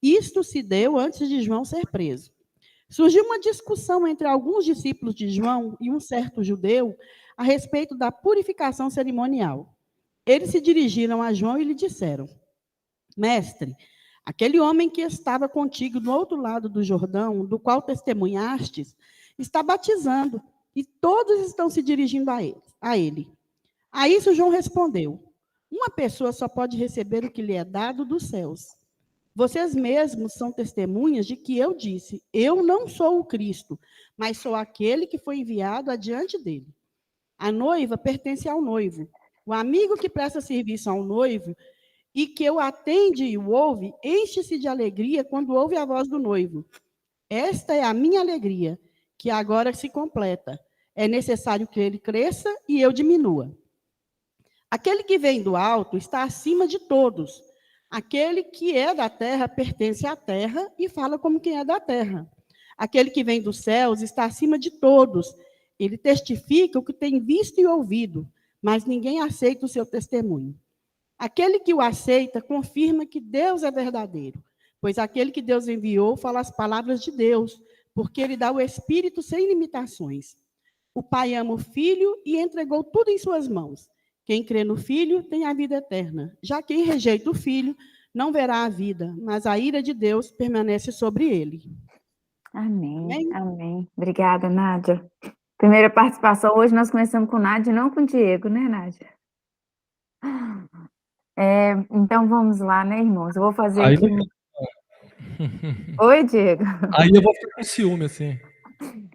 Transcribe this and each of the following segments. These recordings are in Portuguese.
Isto se deu antes de João ser preso. Surgiu uma discussão entre alguns discípulos de João e um certo judeu a respeito da purificação cerimonial. Eles se dirigiram a João e lhe disseram: Mestre, aquele homem que estava contigo do outro lado do Jordão, do qual testemunhastes, está batizando, e todos estão se dirigindo a ele. A isso João respondeu: uma pessoa só pode receber o que lhe é dado dos céus. Vocês mesmos são testemunhas de que eu disse: eu não sou o Cristo, mas sou aquele que foi enviado adiante dele. A noiva pertence ao noivo. O amigo que presta serviço ao noivo e que o atende e o ouve, enche-se de alegria quando ouve a voz do noivo. Esta é a minha alegria, que agora se completa. É necessário que ele cresça e eu diminua. Aquele que vem do alto está acima de todos. Aquele que é da terra pertence à terra e fala como quem é da terra. Aquele que vem dos céus está acima de todos. Ele testifica o que tem visto e ouvido, mas ninguém aceita o seu testemunho. Aquele que o aceita confirma que Deus é verdadeiro, pois aquele que Deus enviou fala as palavras de Deus, porque ele dá o Espírito sem limitações. O Pai ama o Filho e entregou tudo em suas mãos. Quem crê no Filho tem a vida eterna. Já quem rejeita o Filho não verá a vida, mas a ira de Deus permanece sobre ele. Amém, Amém? amém. Obrigada, Nádia. Primeira participação, hoje nós começamos com Nádia, não com Diego, né, Nádia? Então vamos lá, né, irmãos? Eu vou fazer Aí aqui. não... Oi, Diego. Aí eu vou ficar com ciúme, assim.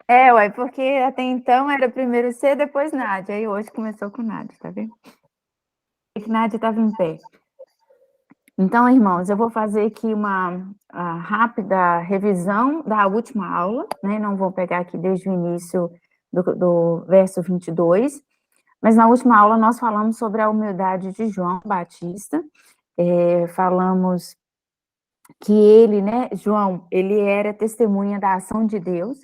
Ué, porque até então era primeiro C, depois Nádia. Aí hoje começou com Nádia, tá vendo? Nádia estava em pé. Então, irmãos, eu vou fazer aqui uma rápida revisão da última aula, né? Não vou pegar aqui desde o início do verso 22, mas na última aula nós falamos sobre a humildade de João Batista, falamos que ele, né, João, ele era testemunha da ação de Deus,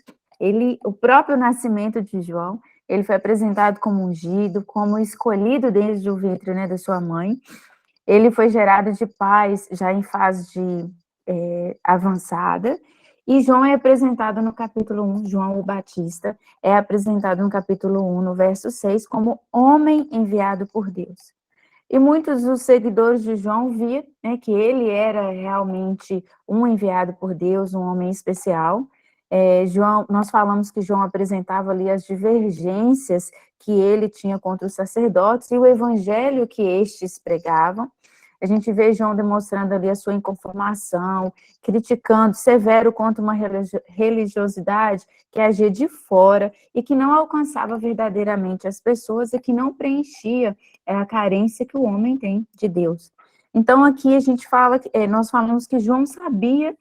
o próprio nascimento de João, ele foi apresentado como ungido, como escolhido desde o ventre, né, da sua mãe. Ele foi gerado de pais já em fase de avançada, e João é apresentado no capítulo 1, João o Batista, é apresentado no capítulo 1, no verso 6, como homem enviado por Deus. E muitos dos seguidores de João viam, né, que ele era realmente um enviado por Deus, um homem especial. Nós falamos que João apresentava ali as divergências que ele tinha contra os sacerdotes e o evangelho que estes pregavam. A gente vê João demonstrando ali a sua inconformação, criticando, severo contra uma religiosidade que agia de fora e que não alcançava verdadeiramente as pessoas e que não preenchia a carência que o homem tem de Deus. Então, aqui a gente fala, nós falamos que João sabia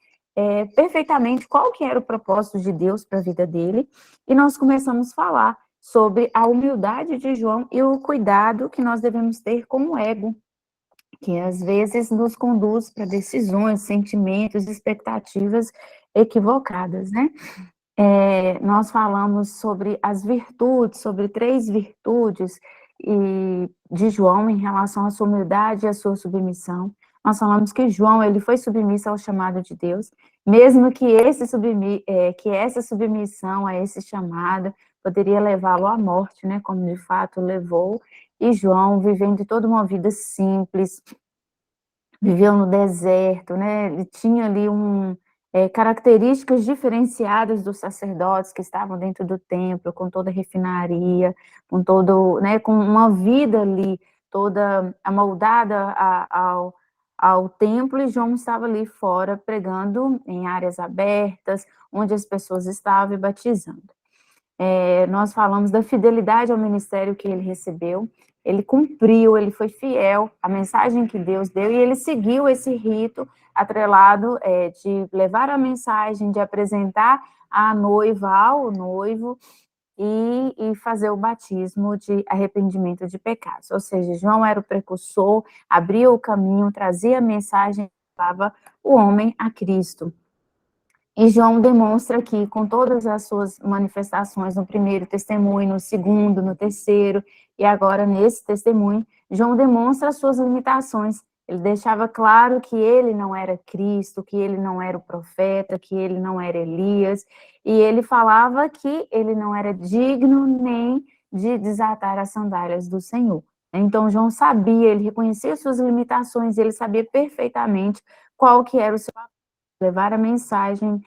perfeitamente qual que era o propósito de Deus para a vida dele, e nós começamos a falar sobre a humildade de João e o cuidado que nós devemos ter com o ego, que às vezes nos conduz para decisões, sentimentos, expectativas equivocadas, né? Nós falamos sobre as virtudes, sobre 3 virtudes de João em relação à sua humildade e à sua submissão. Nós falamos que João, ele foi submisso ao chamado de Deus, mesmo que essa submissão a esse chamado poderia levá-lo à morte, né, como de fato levou. E João, vivendo toda uma vida simples, viveu no deserto, né? Ele tinha ali características diferenciadas dos sacerdotes que estavam dentro do templo, com toda a refinaria, com todo, né, com uma vida ali toda amoldada ao templo, e João estava ali fora pregando em áreas abertas, onde as pessoas estavam e batizando. Nós falamos da fidelidade ao ministério que ele recebeu, ele cumpriu, ele foi fiel à mensagem que Deus deu, e ele seguiu esse rito atrelado de levar a mensagem, de apresentar a noiva ao noivo e fazer o batismo de arrependimento de pecados. Ou seja, João era o precursor, abria o caminho, trazia a mensagem, levava o homem a Cristo. E João demonstra aqui, com todas as suas manifestações, no primeiro testemunho, no segundo, no terceiro, e agora nesse testemunho, João demonstra as suas limitações, Ele deixava claro que ele não era Cristo, que ele não era o profeta, que ele não era Elias, e ele falava que ele não era digno nem de desatar as sandálias do Senhor. Então, João sabia, ele reconhecia suas limitações, ele sabia perfeitamente qual que era o seu papel, levar a mensagem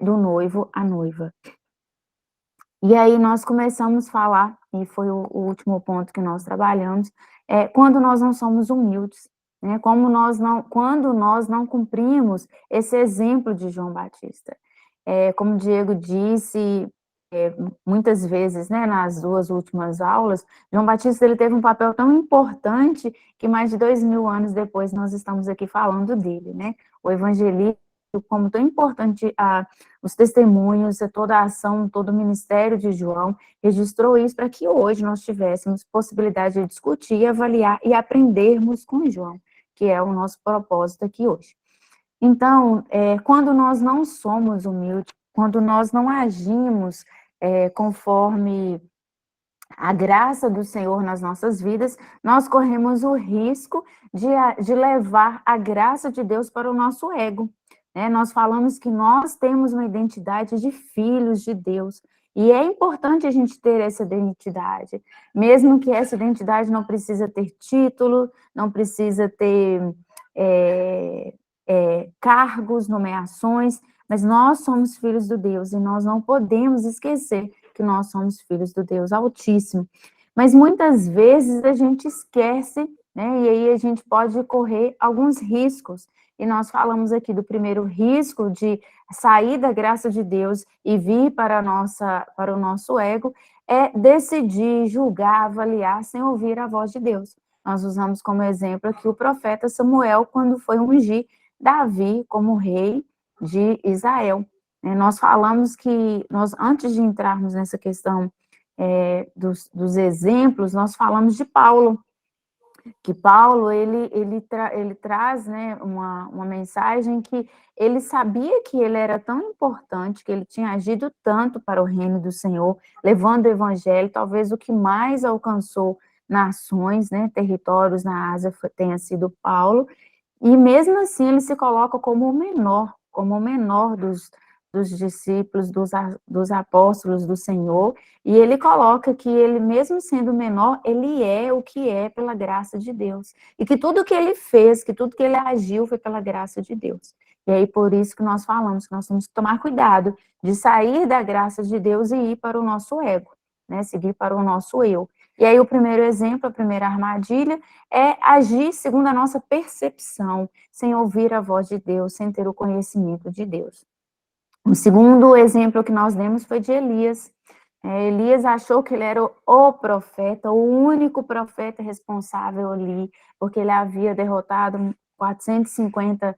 do noivo à noiva. E aí nós começamos a falar, e foi o último ponto que nós trabalhamos, quando nós não somos humildes, né? Quando nós não cumprimos esse exemplo de João Batista. Como o Diego disse muitas vezes, né, nas 2 últimas aulas, João Batista ele teve um papel tão importante que mais de 2000 anos depois nós estamos aqui falando dele, né? O evangelista, como tão importante os testemunhos, toda a ação, todo o ministério de João, registrou isso para que hoje nós tivéssemos possibilidade de discutir, avaliar e aprendermos com João, que é o nosso propósito aqui hoje. Então, quando nós não somos humildes, quando nós não agimos conforme a graça do Senhor nas nossas vidas, nós corremos o risco de levar a graça de Deus para o nosso ego. Nós falamos que nós temos uma identidade de filhos de Deus, e é importante a gente ter essa identidade, mesmo que essa identidade não precisa ter título, não precisa ter cargos, nomeações, mas nós somos filhos do Deus, e nós não podemos esquecer que nós somos filhos do Deus Altíssimo. Mas muitas vezes a gente esquece, né? E aí a gente pode correr alguns riscos. E nós falamos aqui do primeiro risco de sair da graça de Deus e vir para o nosso ego, é decidir, julgar, avaliar sem ouvir a voz de Deus. Nós usamos como exemplo aqui o profeta Samuel, quando foi ungir Davi como rei de Israel. Nós falamos que, antes de entrarmos nessa questão dos exemplos, nós falamos de Paulo, que Paulo, ele traz, né, uma mensagem que ele sabia que ele era tão importante, que ele tinha agido tanto para o reino do Senhor, levando o evangelho, talvez o que mais alcançou nações, né, territórios na Ásia tenha sido Paulo, e mesmo assim ele se coloca como o menor dos discípulos, dos apóstolos do Senhor, e ele coloca que ele, mesmo sendo menor, ele é o que é pela graça de Deus, e que tudo que ele fez, que tudo que ele agiu foi pela graça de Deus. E aí por isso que nós falamos que nós temos que tomar cuidado de sair da graça de Deus e ir para o nosso ego, né, seguir para o nosso eu. E aí o primeiro exemplo, a primeira armadilha, é agir segundo a nossa percepção, sem ouvir a voz de Deus, sem ter o conhecimento de Deus. O segundo exemplo que nós demos foi de Elias. Elias achou que ele era o profeta, o único profeta responsável ali, porque ele havia derrotado 450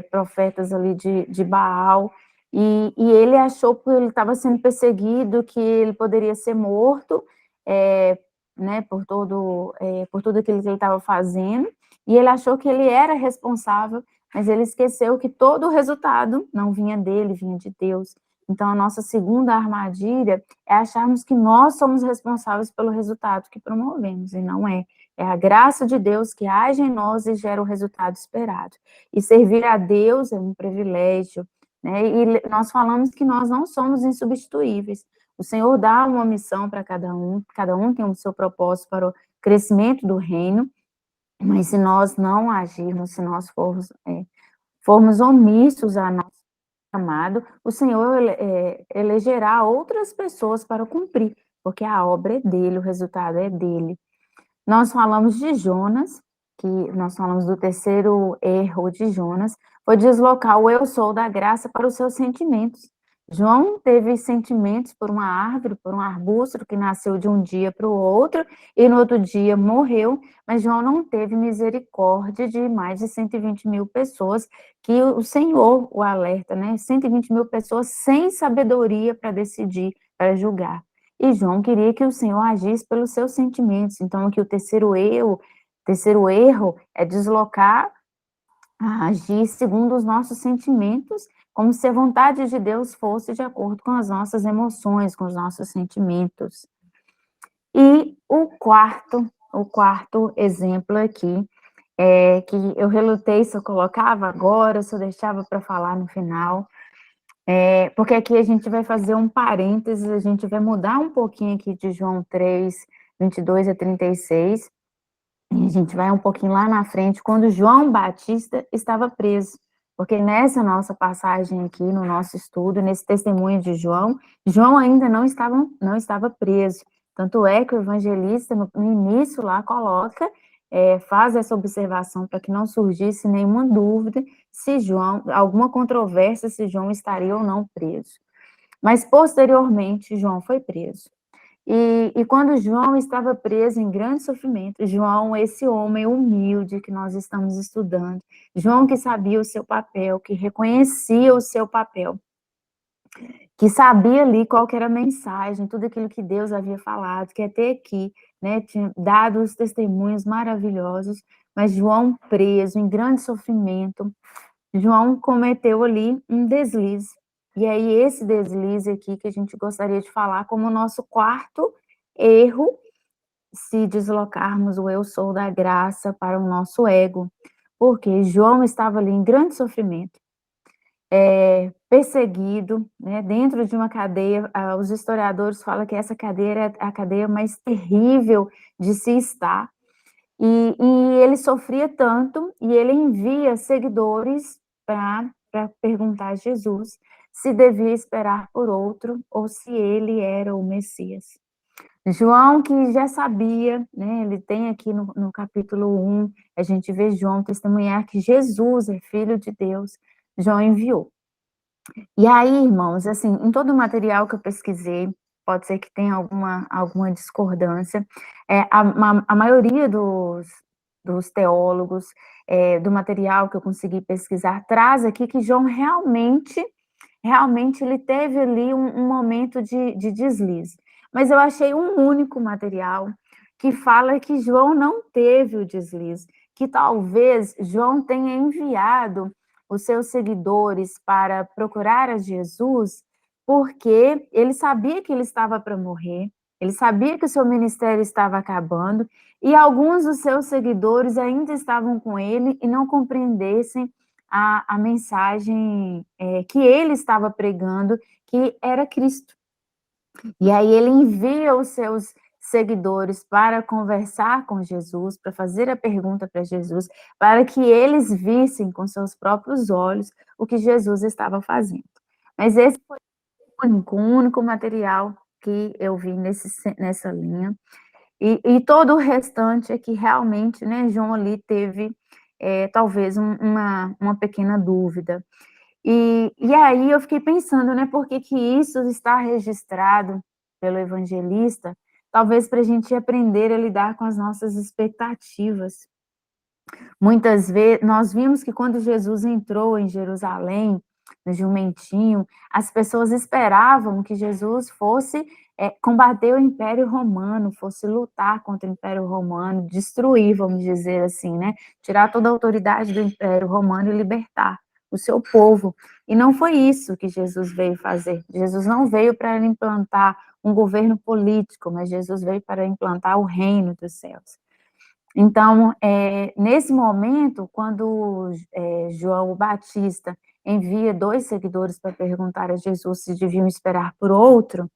profetas ali de Baal, e ele achou que ele estava sendo perseguido, que ele poderia ser morto, né, por tudo aquilo que ele estava fazendo, e ele achou que ele era responsável, mas ele esqueceu que todo o resultado não vinha dele, vinha de Deus. Então, a nossa segunda armadilha é acharmos que nós somos responsáveis pelo resultado que promovemos, e não é. É a graça de Deus que age em nós e gera o resultado esperado. E servir a Deus é um privilégio, né? E nós falamos que nós não somos insubstituíveis. O Senhor dá uma missão para cada um tem o seu propósito para o crescimento do reino, mas se nós não agirmos, se nós formos omissos a nosso chamado, o Senhor elegerá outras pessoas para cumprir, porque a obra é dele, o resultado é dele. Nós falamos de Jonas, que nós falamos do terceiro erro de Jonas, foi deslocar o eu sou da graça para os seus sentimentos. João teve sentimentos por uma árvore, por um arbusto que nasceu de um dia para o outro e no outro dia morreu, mas João não teve misericórdia de mais de 120 mil pessoas, que o Senhor o alerta, né? 120 mil pessoas sem sabedoria para decidir, para julgar. E João queria que o Senhor agisse pelos seus sentimentos. Então, aqui o terceiro erro é deslocar, agir segundo os nossos sentimentos, como se a vontade de Deus fosse de acordo com as nossas emoções, com os nossos sentimentos. E o quarto exemplo aqui que eu relutei se eu colocava agora, se eu deixava para falar no final, porque aqui a gente vai fazer um parênteses, a gente vai mudar um pouquinho aqui de João 3, 22 a 36, e a gente vai um pouquinho lá na frente, quando João Batista estava preso, porque nessa nossa passagem aqui, no nosso estudo, nesse testemunho de João, João ainda não estava preso. Tanto é que o evangelista, no início lá, coloca, faz essa observação para que não surgisse nenhuma dúvida se João, alguma controvérsia, se João estaria ou não preso. Mas, posteriormente, João foi preso. E quando João estava preso em grande sofrimento, João, esse homem humilde que nós estamos estudando, João que sabia o seu papel, que reconhecia o seu papel, que sabia ali qual que era a mensagem, tudo aquilo que Deus havia falado, que até aqui, né, tinha dado os testemunhos maravilhosos, mas João preso, em grande sofrimento, João cometeu ali um deslize. E aí, esse deslize aqui que a gente gostaria de falar como o nosso quarto erro, se deslocarmos o eu sou da graça para o nosso ego. Porque João estava ali em grande sofrimento, perseguido, né, dentro de uma cadeia. Os historiadores falam que essa cadeia é a cadeia mais terrível de se estar. E ele sofria tanto, e ele envia seguidores para perguntar a Jesus se devia esperar por outro ou se ele era o Messias. João, que já sabia, né, ele tem aqui no capítulo 1, a gente vê João testemunhar que Jesus é filho de Deus, João enviou. E aí, irmãos, assim, em todo o material que eu pesquisei, pode ser que tenha alguma discordância, a maioria dos teólogos, do material que eu consegui pesquisar, traz aqui que João realmente ele teve ali um momento de deslize. Mas eu achei um único material que fala que João não teve o deslize, que talvez João tenha enviado os seus seguidores para procurar a Jesus, porque ele sabia que ele estava para morrer, ele sabia que o seu ministério estava acabando, e alguns dos seus seguidores ainda estavam com ele e não compreendessem a mensagem que ele estava pregando, que era Cristo. E aí ele envia os seus seguidores para conversar com Jesus, para fazer a pergunta para Jesus, para que eles vissem com seus próprios olhos o que Jesus estava fazendo. Mas esse foi o único material que eu vi nessa linha. E todo o restante é que realmente, né, João ali teve talvez uma pequena dúvida. E aí eu fiquei pensando, né, por que isso está registrado pelo evangelista, talvez para a gente aprender a lidar com as nossas expectativas. Muitas vezes, nós vimos que quando Jesus entrou em Jerusalém, no jumentinho, as pessoas esperavam que Jesus fosse combater o Império Romano, fosse lutar contra o Império Romano, destruir, vamos dizer assim, né? Tirar toda a autoridade do Império Romano e libertar o seu povo. E não foi isso que Jesus veio fazer. Jesus não veio para implantar um governo político, mas Jesus veio para implantar o reino dos céus. Então, nesse momento, quando João Batista envia 2 seguidores para perguntar a Jesus se deviam esperar por outro,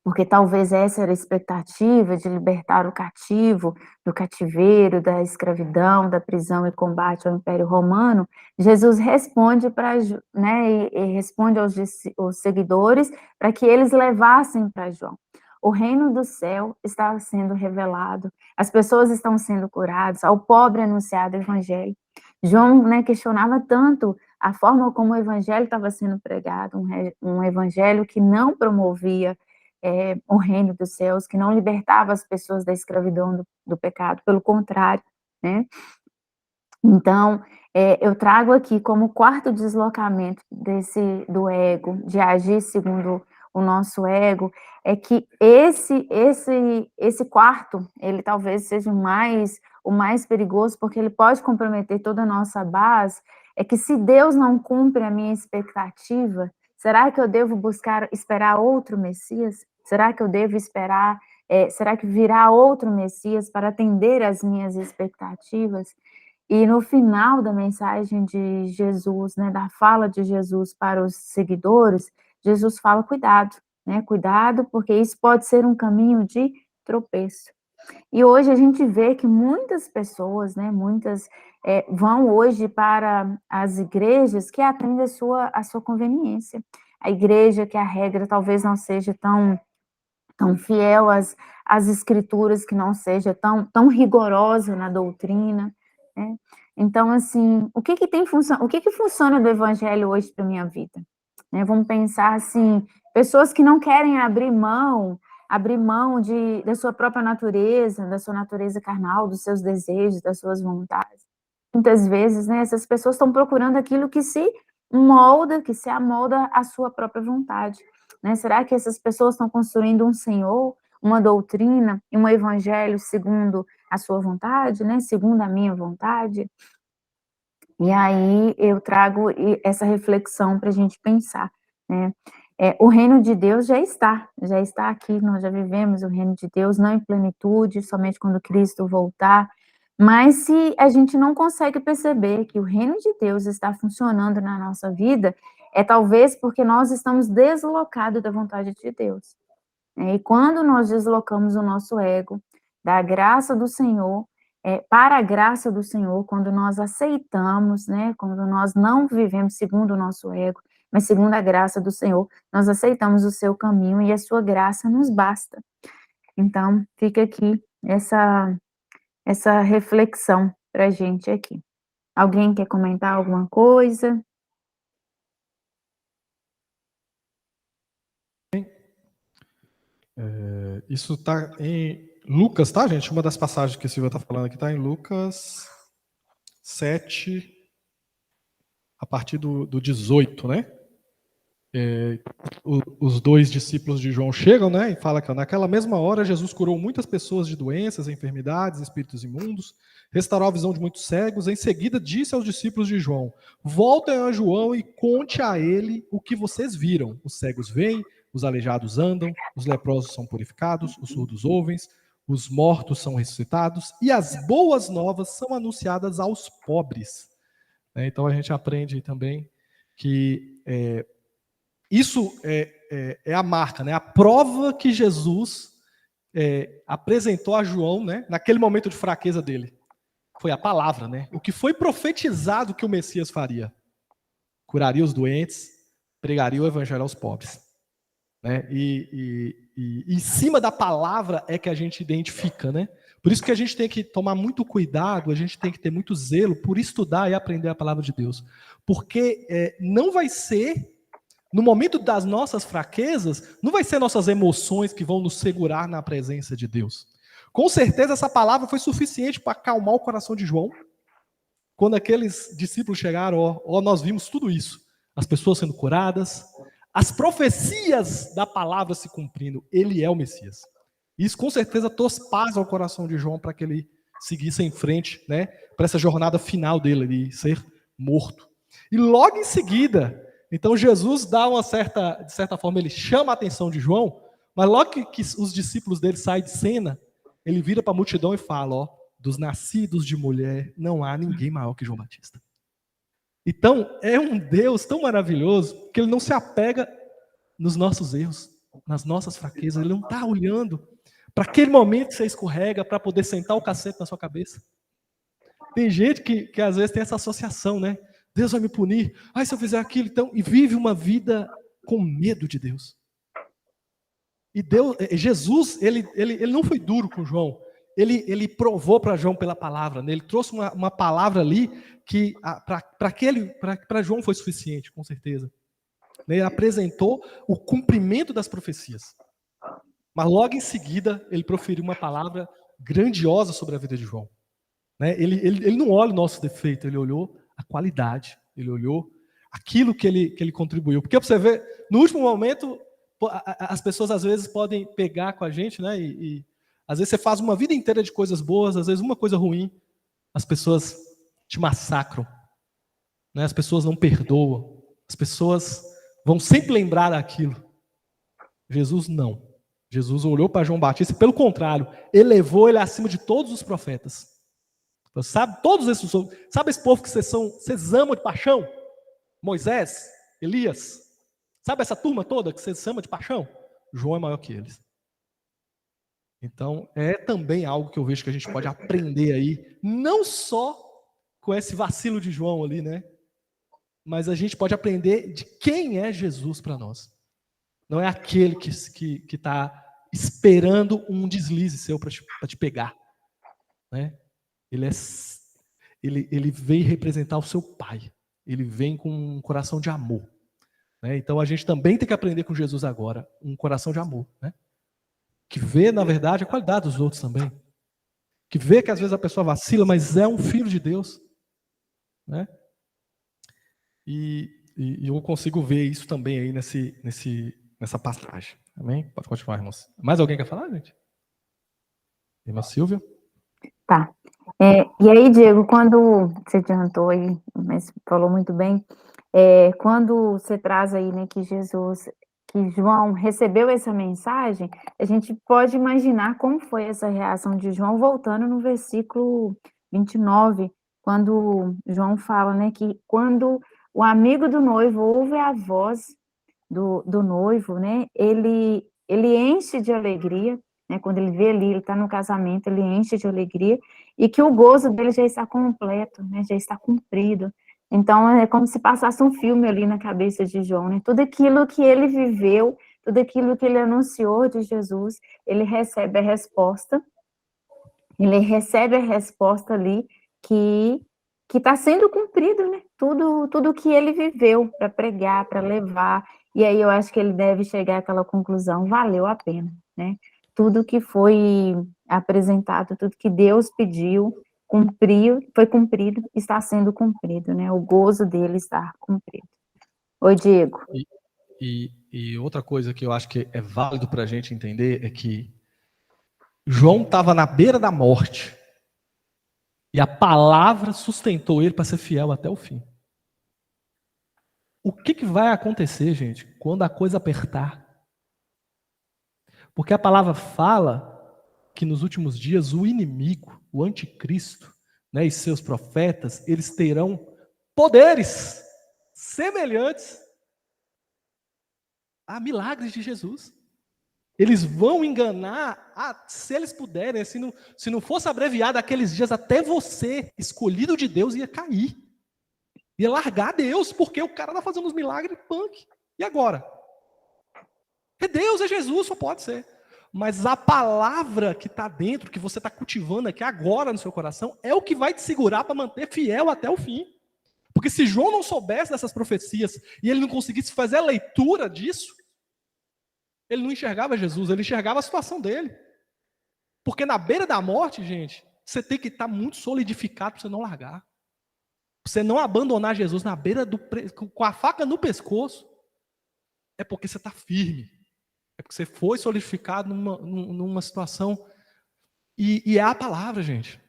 porque talvez essa era a expectativa de libertar o cativo do cativeiro, da escravidão, da prisão e combate ao Império Romano, Jesus responde né, e responde aos seguidores para que eles levassem para João. O reino do céu está sendo revelado, as pessoas estão sendo curadas, ao pobre anunciado o evangelho. João, né, questionava tanto a forma como o evangelho estava sendo pregado, um evangelho que não promovia o reino dos céus, que não libertava as pessoas da escravidão do pecado, pelo contrário, né? Então, eu trago aqui como quarto deslocamento do ego, de agir segundo o nosso ego, é que esse quarto, ele talvez seja o mais perigoso, porque ele pode comprometer toda a nossa base, é que se Deus não cumpre a minha expectativa, será que eu devo esperar outro Messias? Será que eu devo esperar, será que virá outro Messias para atender às minhas expectativas? E no final da mensagem de Jesus, né, da fala de Jesus para os seguidores, Jesus fala cuidado, né? Cuidado, porque isso pode ser um caminho de tropeço. E hoje a gente vê que muitas pessoas, né, muitas vão hoje para as igrejas que atendem a sua conveniência. A igreja que a regra talvez não seja tão fiel às escrituras, que não seja tão rigorosa na doutrina, né? Então, assim, o que funciona do evangelho hoje para minha vida? Né? Vamos pensar assim, pessoas que não querem abrir mão da sua própria natureza, da sua natureza carnal, dos seus desejos, das suas vontades. Muitas vezes, né, essas pessoas estão procurando aquilo que se amolda à sua própria vontade. Né? Será que essas pessoas estão construindo um Senhor, uma doutrina e um evangelho segundo a sua vontade, né? Segundo a minha vontade? E aí eu trago essa reflexão para a gente pensar, né? O reino de Deus já está aqui, nós já vivemos o reino de Deus, não em plenitude, somente quando Cristo voltar, mas se a gente não consegue perceber que o reino de Deus está funcionando na nossa vida, é talvez porque nós estamos deslocados da vontade de Deus. E quando nós deslocamos o nosso ego da graça do Senhor, para a graça do Senhor, quando nós aceitamos, né, quando nós não vivemos segundo o nosso ego, mas segundo a graça do Senhor, nós aceitamos o seu caminho e a sua graça nos basta. Então, fica aqui essa reflexão para a gente aqui. Alguém quer comentar alguma coisa? Isso está em Lucas, tá, gente? Uma das passagens que a Silvia está falando aqui está em Lucas 7, a partir do 18, né? Os dois discípulos de João chegam, né? E fala que naquela mesma hora Jesus curou muitas pessoas de doenças, enfermidades, espíritos imundos, restaurou a visão de muitos cegos. Em seguida disse aos discípulos de João: voltem a João e conte a ele o que vocês viram. Os cegos veem, os aleijados andam, os leprosos são purificados, os surdos ouvem, os mortos são ressuscitados e as boas novas são anunciadas aos pobres. Então a gente aprende também que isso é a marca, né? A prova que Jesus apresentou a João, né? Naquele momento de fraqueza dele. Foi a palavra, né? O que foi profetizado que o Messias faria. Curaria os doentes, pregaria o evangelho aos pobres. Né? E em cima da palavra é que a gente identifica, né? Por isso que a gente tem que tomar muito cuidado, a gente tem que ter muito zelo por estudar e aprender a palavra de Deus. Porque não vai ser, no momento das nossas fraquezas, não vai ser nossas emoções que vão nos segurar na presença de Deus. Com certeza essa palavra foi suficiente para acalmar o coração de João. Quando aqueles discípulos chegaram, nós vimos tudo isso. As pessoas sendo curadas, as profecias da palavra se cumprindo. Ele é o Messias. Isso com certeza trouxe paz ao coração de João para que ele seguisse em frente, né, para essa jornada final dele, de ser morto. E logo em seguida, então Jesus dá de certa forma, ele chama a atenção de João, mas logo que os discípulos dele saem de cena, ele vira para a multidão e fala, dos nascidos de mulher, não há ninguém maior que João Batista. Então, é um Deus tão maravilhoso que ele não se apega nos nossos erros, nas nossas fraquezas. Ele não está olhando para aquele momento que você escorrega para poder sentar o cacete na sua cabeça. Tem gente que às vezes tem essa associação, né? Deus vai me punir. Se eu fizer aquilo, então... E vive uma vida com medo de Deus. E Jesus, ele não foi duro com João. Ele provou para João pela palavra, né? Ele trouxe uma palavra ali que para João foi suficiente, com certeza. Ele apresentou o cumprimento das profecias. Mas logo em seguida, ele proferiu uma palavra grandiosa sobre a vida de João. Né? Ele não olha o nosso defeito, ele olhou a qualidade, ele olhou aquilo que ele contribuiu. Porque você vê, no último momento, as pessoas às vezes podem pegar com a gente, né? E às vezes você faz uma vida inteira de coisas boas, às vezes uma coisa ruim, as pessoas te massacram, né? As pessoas não perdoam, as pessoas vão sempre lembrar daquilo. Jesus não. Jesus olhou para João Batista e, pelo contrário, elevou ele acima de todos os profetas. Sabe, todos esses, sabe esse povo que vocês amam de paixão? Moisés, Elias, sabe essa turma toda que vocês amam de paixão? João é maior que eles. Então, é também algo que eu vejo que a gente pode aprender aí, não só com esse vacilo de João ali, né? Mas a gente pode aprender de quem é Jesus para nós. Não é aquele que está esperando um deslize seu para te pegar, né? Ele veio representar o seu pai. Ele vem com um coração de amor, né? Então a gente também tem que aprender com Jesus agora um coração de amor, né? Que vê, na verdade, a qualidade dos outros também. Que vê que às vezes a pessoa vacila, mas é um filho de Deus, né? E eu consigo ver isso também aí nessa passagem. Amém? Pode continuar, irmãos. Mais alguém quer falar, gente? Irmã Silvia? Tá. E aí, Diego, quando você adiantou aí, mas falou muito bem, quando você traz aí, né, que João recebeu essa mensagem, a gente pode imaginar como foi essa reação de João, voltando no versículo 29, quando João fala, né, que quando o amigo do noivo ouve a voz do noivo, né, ele enche de alegria, né, quando ele vê ali, ele está no casamento, ele enche de alegria, e que o gozo dele já está completo, né, já está cumprido. Então, é como se passasse um filme ali na cabeça de João, né? Tudo aquilo que ele viveu, tudo aquilo que ele anunciou de Jesus, ele recebe a resposta ali que está sendo cumprido, né? Tudo que ele viveu para pregar, para levar, e aí eu acho que ele deve chegar àquela conclusão, valeu a pena, né? Tudo que foi apresentado, tudo que Deus pediu, foi cumprido, está sendo cumprido, né? O gozo dele está cumprido. Oi, Diego. E outra coisa que eu acho que é válido para a gente entender é que João estava na beira da morte e a palavra sustentou ele para ser fiel até o fim. O que vai acontecer, gente, quando a coisa apertar? Porque a palavra fala que nos últimos dias o inimigo, o anticristo, né, e seus profetas, eles terão poderes semelhantes a milagres de Jesus. Eles vão enganar, se eles puderem, se não fosse abreviado aqueles dias, até você, escolhido de Deus, ia cair. Ia largar Deus, porque o cara está fazendo uns milagres punk. E agora? É Deus, é Jesus, só pode ser. Mas a palavra que está dentro, que você está cultivando aqui agora no seu coração, é o que vai te segurar para manter fiel até o fim. Porque se João não soubesse dessas profecias e ele não conseguisse fazer a leitura disso, ele não enxergava Jesus, ele enxergava a situação dele. Porque na beira da morte, gente, você tem que estar muito solidificado para você não largar. Pra você não abandonar Jesus na beira com a faca no pescoço. É porque você está firme. É porque você foi solidificado numa situação. E é a palavra, gente.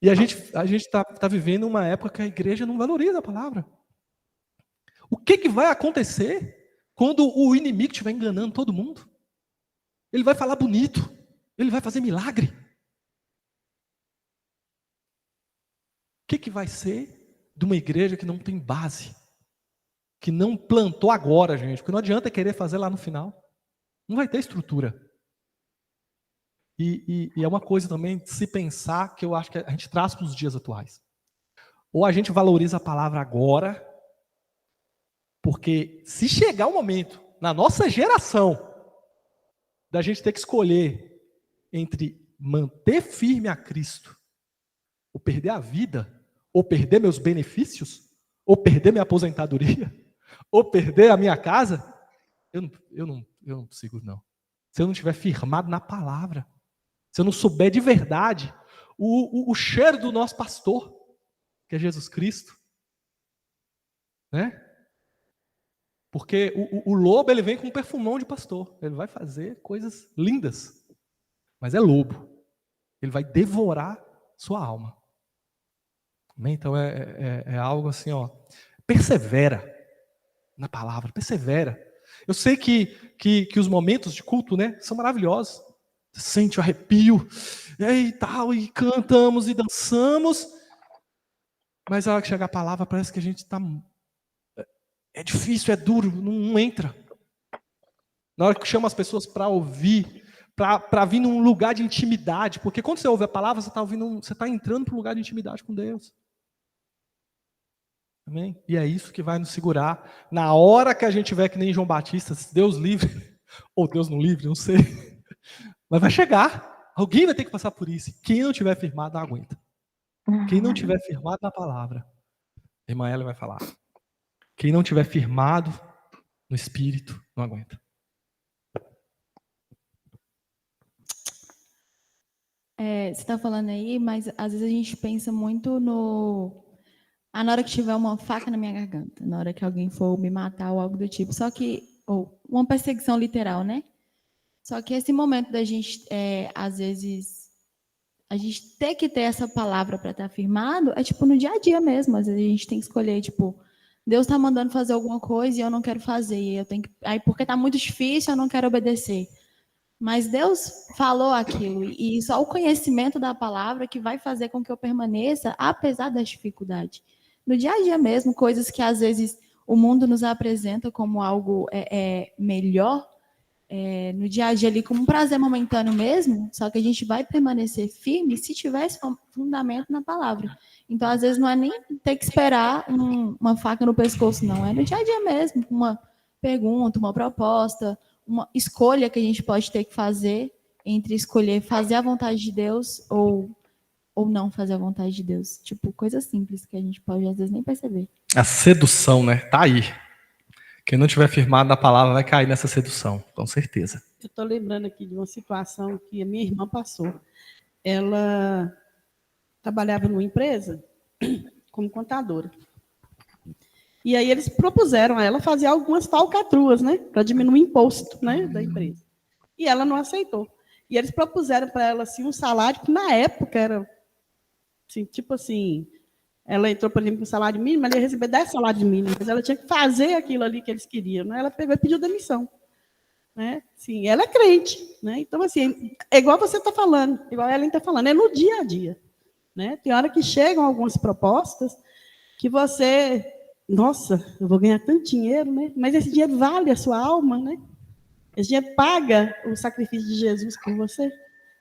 E a gente está vivendo uma época que a igreja não valoriza a palavra. O que vai acontecer quando o inimigo estiver enganando todo mundo? Ele vai falar bonito. Ele vai fazer milagre. O que vai ser de uma igreja que não tem base? Que não plantou agora, gente. Porque não adianta querer fazer lá no final. Não vai ter estrutura. E é uma coisa também de se pensar que eu acho que a gente traz para os dias atuais. Ou a gente valoriza a palavra agora, porque se chegar o momento, na nossa geração, da gente ter que escolher entre manter firme a Cristo, ou perder a vida, ou perder meus benefícios, ou perder minha aposentadoria, ou perder a minha casa, eu não consigo, não. Se eu não estiver firmado na palavra, se eu não souber de verdade o cheiro do nosso pastor, que é Jesus Cristo, né? Porque o lobo, ele vem com um perfumão de pastor. Ele vai fazer coisas lindas, mas é lobo. Ele vai devorar sua alma. Então é algo assim, ó. Persevera na palavra, persevera. Eu sei que os momentos de culto, né, são maravilhosos. Você sente o arrepio, e tal, e cantamos e dançamos, Mas a hora que chega a palavra, parece que a gente está... É difícil, é duro, não entra. Na hora que chama as pessoas para ouvir, para vir num lugar de intimidade, porque quando você ouve a palavra, você está entrando para um lugar de intimidade com Deus. Amém? E é isso que vai nos segurar. Na hora que a gente tiver que nem João Batista, Deus livre, ou Deus não livre, não sei. Mas vai chegar. Alguém vai ter que passar por isso. Quem não tiver firmado, não aguenta. Quem não tiver firmado na palavra, a irmã Ela vai falar. Quem não tiver firmado no Espírito, não aguenta. Você está falando aí, mas às vezes a gente pensa muito no... na hora que tiver uma faca na minha garganta, na hora que alguém for me matar ou algo do tipo. Só que... ou uma perseguição literal, né? Só que esse momento da gente, às vezes, a gente ter que ter essa palavra para estar firmado, é tipo no dia a dia mesmo. Às vezes a gente tem que escolher, tipo, Deus está mandando fazer alguma coisa e eu não quero fazer. E eu tenho que... aí porque está muito difícil, eu não quero obedecer. Mas Deus falou aquilo, e só o conhecimento da palavra que vai fazer com que eu permaneça, apesar das dificuldades. No dia a dia mesmo, coisas que às vezes o mundo nos apresenta como algo melhor, no dia a dia ali como um prazer momentâneo mesmo, só que a gente vai permanecer firme se tiver esse fundamento na palavra. Então, às vezes, não é nem ter que esperar uma faca no pescoço, não. É no dia a dia mesmo, uma pergunta, uma proposta, uma escolha que a gente pode ter que fazer entre escolher fazer a vontade de Deus ou não fazer a vontade de Deus. Tipo, coisa simples que a gente pode, às vezes, nem perceber. A sedução, né? Tá aí. Quem não tiver firmado na palavra vai cair nessa sedução, com certeza. Eu estou lembrando aqui de uma situação que a minha irmã passou. Ela trabalhava numa empresa como contadora. E aí eles propuseram a ela fazer algumas falcatruas, né, para diminuir o imposto, né, da empresa. E ela não aceitou. E eles propuseram para ela assim um salário que na época era assim, tipo assim, ela entrou, por exemplo, com salário mínimo, ela ia receber 10 salários mínimos, mas ela tinha que fazer aquilo ali que eles queriam, né? Ela pegou e pediu demissão, né? Sim, ela é crente, né? Então assim, é igual você está falando, igual a Ellen está falando, é no dia a dia, né? Tem hora que chegam algumas propostas que você, nossa, eu vou ganhar tanto dinheiro, né? Mas esse dinheiro vale a sua alma, né? Esse dinheiro paga o sacrifício de Jesus por você,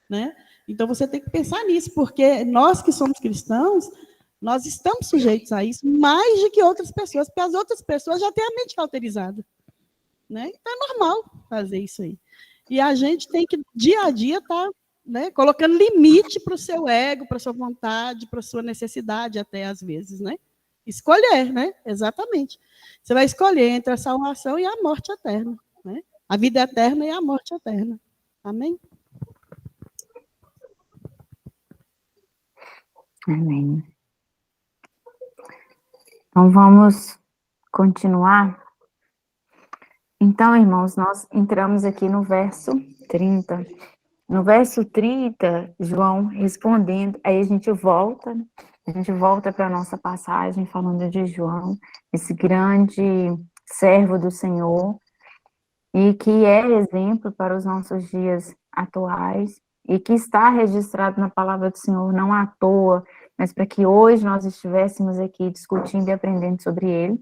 né? Então você tem que pensar nisso, porque nós que somos cristãos, nós estamos sujeitos a isso mais do que outras pessoas, porque as outras pessoas já têm a mente cauterizada, né? Então é normal fazer isso aí. E a gente tem que, dia a dia, estar né, colocando limite para o seu ego, para a sua vontade, para a sua necessidade, até às vezes, né? Escolher, né? Exatamente. Você vai escolher entre a salvação e a morte eterna, né? A vida eterna e a morte eterna. Amém? Amém. Então, vamos continuar. Então, irmãos, nós entramos aqui no verso 30. No verso 30, João respondendo, aí a gente volta para a nossa passagem, falando de João, esse grande servo do Senhor, e que é exemplo para os nossos dias atuais, e que está registrado na palavra do Senhor, não à toa, mas para que hoje nós estivéssemos aqui discutindo e aprendendo sobre ele.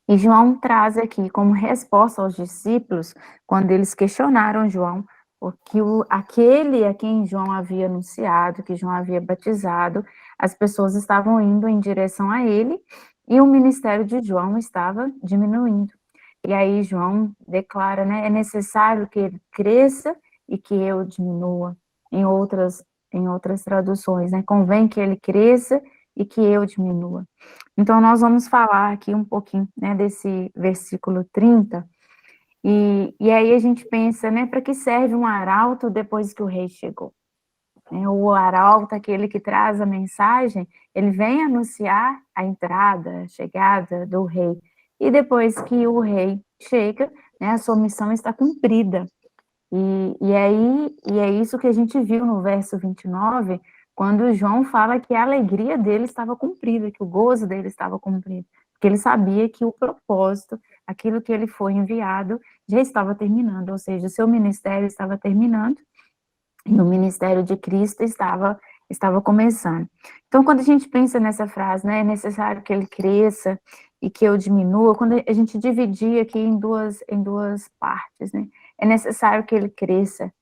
E João traz aqui como resposta aos discípulos, quando eles questionaram João, porque aquele a quem João havia anunciado, que João havia batizado, as pessoas estavam indo em direção a ele, e o ministério de João estava diminuindo. E aí João declara, né, é necessário que ele cresça e que eu diminua. Em outras traduções, né, convém que ele cresça e que eu diminua. Então, nós vamos falar aqui um pouquinho, né, desse versículo 30, e aí a gente pensa, né, para que serve um arauto depois que o rei chegou? O arauto, aquele que traz a mensagem, ele vem anunciar a entrada, a chegada do rei, e depois que o rei chega, né, a sua missão está cumprida. E é isso que a gente viu no verso 29, quando João fala que a alegria dele estava cumprida, que o gozo dele estava cumprido, porque ele sabia que o propósito, aquilo que ele foi enviado, já estava terminando, ou seja, o seu ministério estava terminando, e o ministério de Cristo estava estava começando. Então, quando a gente pensa nessa frase, né, é necessário que ele cresça e que eu diminua, quando a gente dividir aqui em duas partes, né, é necessário que ele cresça,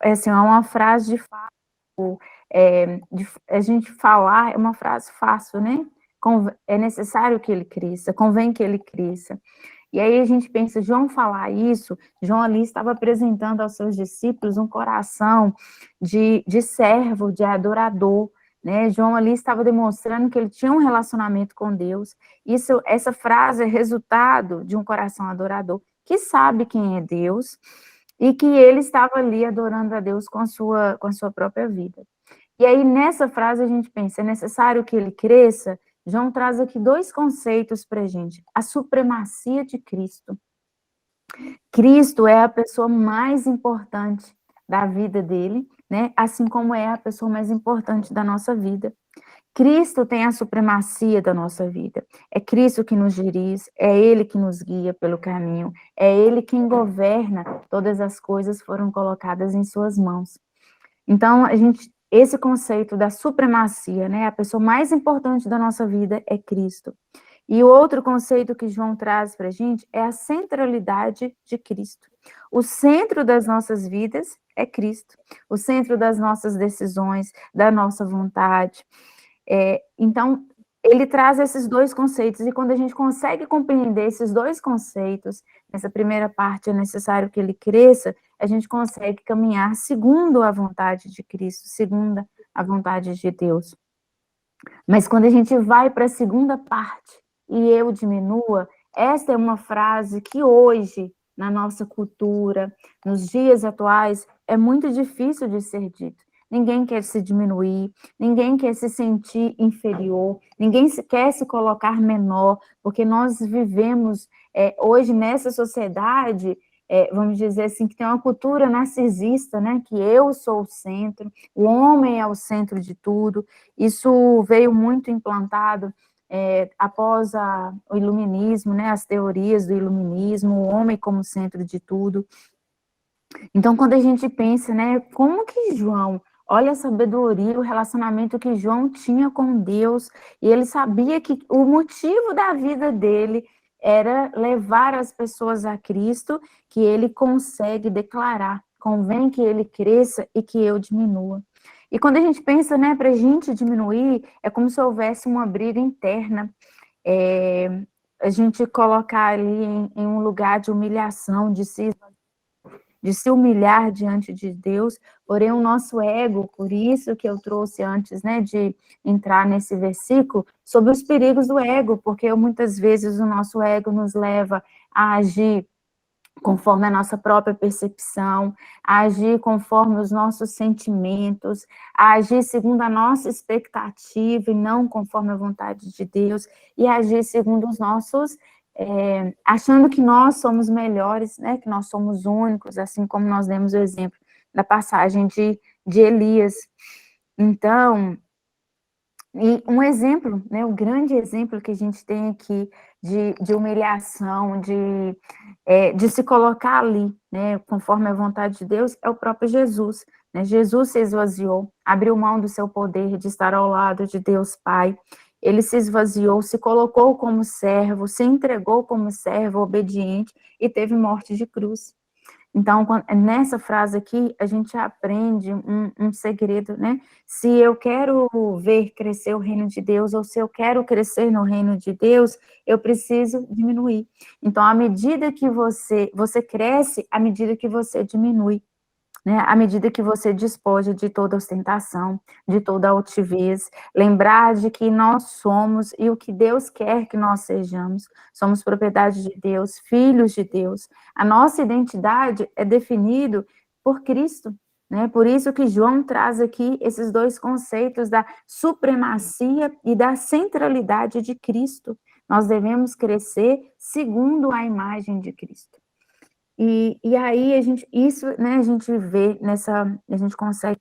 assim, é uma frase de fato, a gente falar é uma frase fácil, né, é necessário que ele cresça, convém que ele cresça. E aí a gente pensa, João falar isso, João ali estava apresentando aos seus discípulos um coração de servo, de adorador, né? João ali estava demonstrando que ele tinha um relacionamento com Deus. Essa frase é resultado de um coração adorador, que sabe quem é Deus, e que ele estava ali adorando a Deus com a sua própria vida. E aí, nessa frase, a gente pensa, é necessário que ele cresça. João traz aqui dois conceitos para a gente. A supremacia de Cristo. Cristo é a pessoa mais importante da vida dele, né? Assim como é a pessoa mais importante da nossa vida. Cristo tem a supremacia da nossa vida. É Cristo que nos dirige, é Ele que nos guia pelo caminho, é Ele quem governa, todas as coisas foram colocadas em suas mãos. Então, esse conceito da supremacia, né, a pessoa mais importante da nossa vida é Cristo. E o outro conceito que João traz para a gente é a centralidade de Cristo. O centro das nossas vidas é Cristo. O centro das nossas decisões, da nossa vontade. Então, ele traz esses dois conceitos, e quando a gente consegue compreender esses dois conceitos, nessa primeira parte é necessário que ele cresça, a gente consegue caminhar segundo a vontade de Cristo, segundo a vontade de Deus. Mas quando a gente vai para a segunda parte, e eu diminua, essa é uma frase que hoje, na nossa cultura, nos dias atuais, é muito difícil de ser dito. Ninguém quer se diminuir, ninguém quer se sentir inferior, ninguém quer se colocar menor, porque nós vivemos hoje nessa sociedade, vamos dizer assim, que tem uma cultura narcisista, né? Que eu sou o centro, o homem é o centro de tudo. Isso veio muito implantado após o iluminismo, né? As teorias do iluminismo, o homem como centro de tudo. Então, quando a gente pensa, né, como que João, olha a sabedoria, o relacionamento que João tinha com Deus, e ele sabia que o motivo da vida dele era levar as pessoas a Cristo, que ele consegue declarar, convém que ele cresça e que eu diminua. E quando a gente pensa, né, para a gente diminuir, é como se houvesse uma briga interna, a gente colocar ali em um lugar de humilhação, de se humilhar diante de Deus, porém o nosso ego, por isso que eu trouxe antes, né, de entrar nesse versículo, sobre os perigos do ego, porque muitas vezes o nosso ego nos leva a agir conforme a nossa própria percepção, a agir conforme os nossos sentimentos, a agir segundo a nossa expectativa e não conforme a vontade de Deus, e agir segundo os nossos achando que nós somos melhores, né, que nós somos únicos, assim como nós demos o exemplo da passagem de Elias. Então, e um exemplo, né, um grande exemplo que a gente tem aqui de humilhação, de se colocar ali, né, conforme a vontade de Deus, é o próprio Jesus. Né? Jesus se esvaziou, abriu mão do seu poder de estar ao lado de Deus Pai. Ele se esvaziou, se colocou como servo, se entregou como servo obediente e teve morte de cruz. Então, nessa frase aqui, a gente aprende um segredo, né? Se eu quero ver crescer o reino de Deus, ou se eu quero crescer no reino de Deus, eu preciso diminuir. Então, à medida que você cresce, à medida que você diminui. Né, à medida que você despoja de toda ostentação, de toda altivez, lembrar de que nós somos e o que Deus quer que nós sejamos, somos propriedade de Deus, filhos de Deus. A nossa identidade é definida por Cristo, né? Por isso que João traz aqui esses dois conceitos da supremacia e da centralidade de Cristo. Nós devemos crescer segundo a imagem de Cristo. E aí a gente vê a gente consegue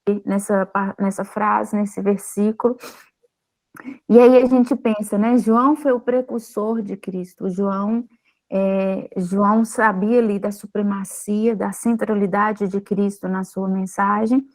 ver nessa frase, nesse versículo, e aí a gente pensa, né, João foi o precursor de Cristo, João sabia ali da supremacia, da centralidade de Cristo na sua mensagem,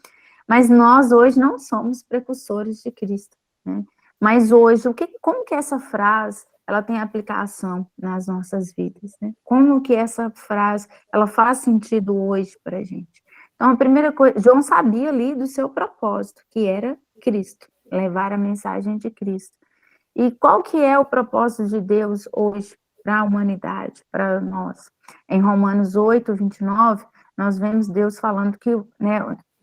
Mas nós hoje não somos precursores de Cristo, né? Mas hoje, como que essa frase ela tem aplicação nas nossas vidas, né? Como que essa frase ela faz sentido hoje para a gente? Então, a primeira coisa, João sabia ali do seu propósito, que era Cristo, levar a mensagem de Cristo. E qual que é o propósito de Deus hoje para a humanidade, para nós? Em Romanos 8, 29, nós vemos Deus falando que, né,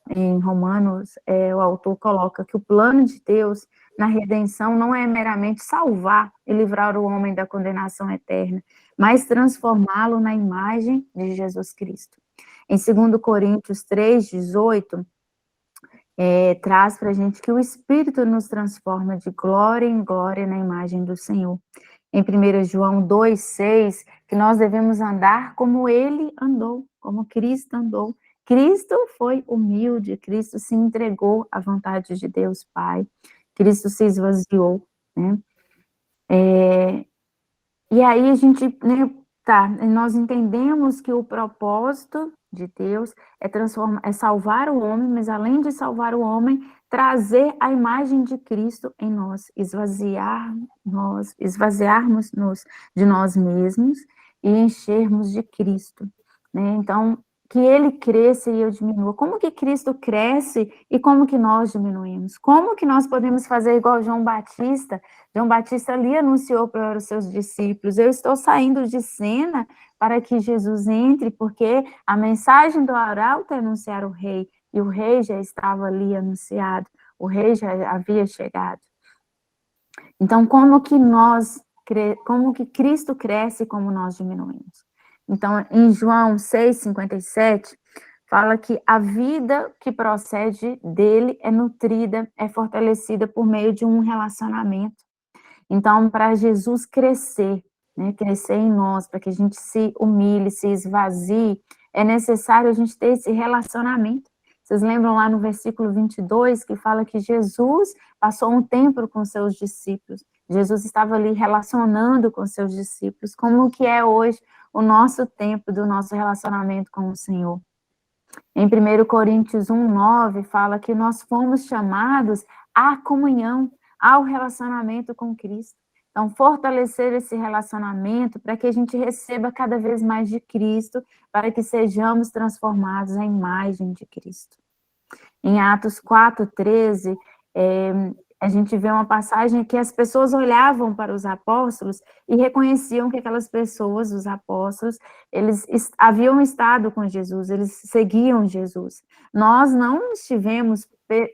em Romanos, o autor coloca que o plano de Deus na redenção não é meramente salvar e livrar o homem da condenação eterna, mas transformá-lo na imagem de Jesus Cristo. Em 2 Coríntios 3, 18, traz para a gente que o Espírito nos transforma de glória em glória na imagem do Senhor. Em 1 João 2, 6, que nós devemos andar como ele andou, como Cristo andou. Cristo foi humilde, Cristo se entregou à vontade de Deus Pai, Cristo se esvaziou, né? E aí a gente, né, nós entendemos que o propósito de Deus é salvar o homem, mas além de salvar o homem, trazer a imagem de Cristo em nós, esvaziarmos-nos de nós mesmos e enchermos de Cristo, né? Então, que ele cresça e eu diminua. Como que Cristo cresce e como que nós diminuímos? Como que nós podemos fazer igual João Batista? João Batista ali anunciou para os seus discípulos: eu estou saindo de cena para que Jesus entre, porque a mensagem do arauto é anunciar o rei, e o rei já estava ali anunciado, o rei já havia chegado. Então, como que Cristo cresce e como nós diminuímos? Então, em João 6,57, fala que a vida que procede dele é nutrida, é fortalecida por meio de um relacionamento. Então, para Jesus crescer, né, crescer em nós, para que a gente se humilhe, se esvazie, é necessário a gente ter esse relacionamento. Vocês lembram lá no versículo 22, que fala que Jesus passou um tempo com seus discípulos. Jesus estava ali relacionando com seus discípulos. Como que é hoje o nosso tempo do nosso relacionamento com o Senhor? Em 1 Coríntios 1:9, fala que nós fomos chamados à comunhão, ao relacionamento com Cristo. Então, fortalecer esse relacionamento para que a gente receba cada vez mais de Cristo, para que sejamos transformados à imagem de Cristo. Em Atos 4:13, a gente vê uma passagem que as pessoas olhavam para os apóstolos e reconheciam que aquelas pessoas, os apóstolos, eles haviam estado com Jesus, eles seguiam Jesus. Nós não estivemos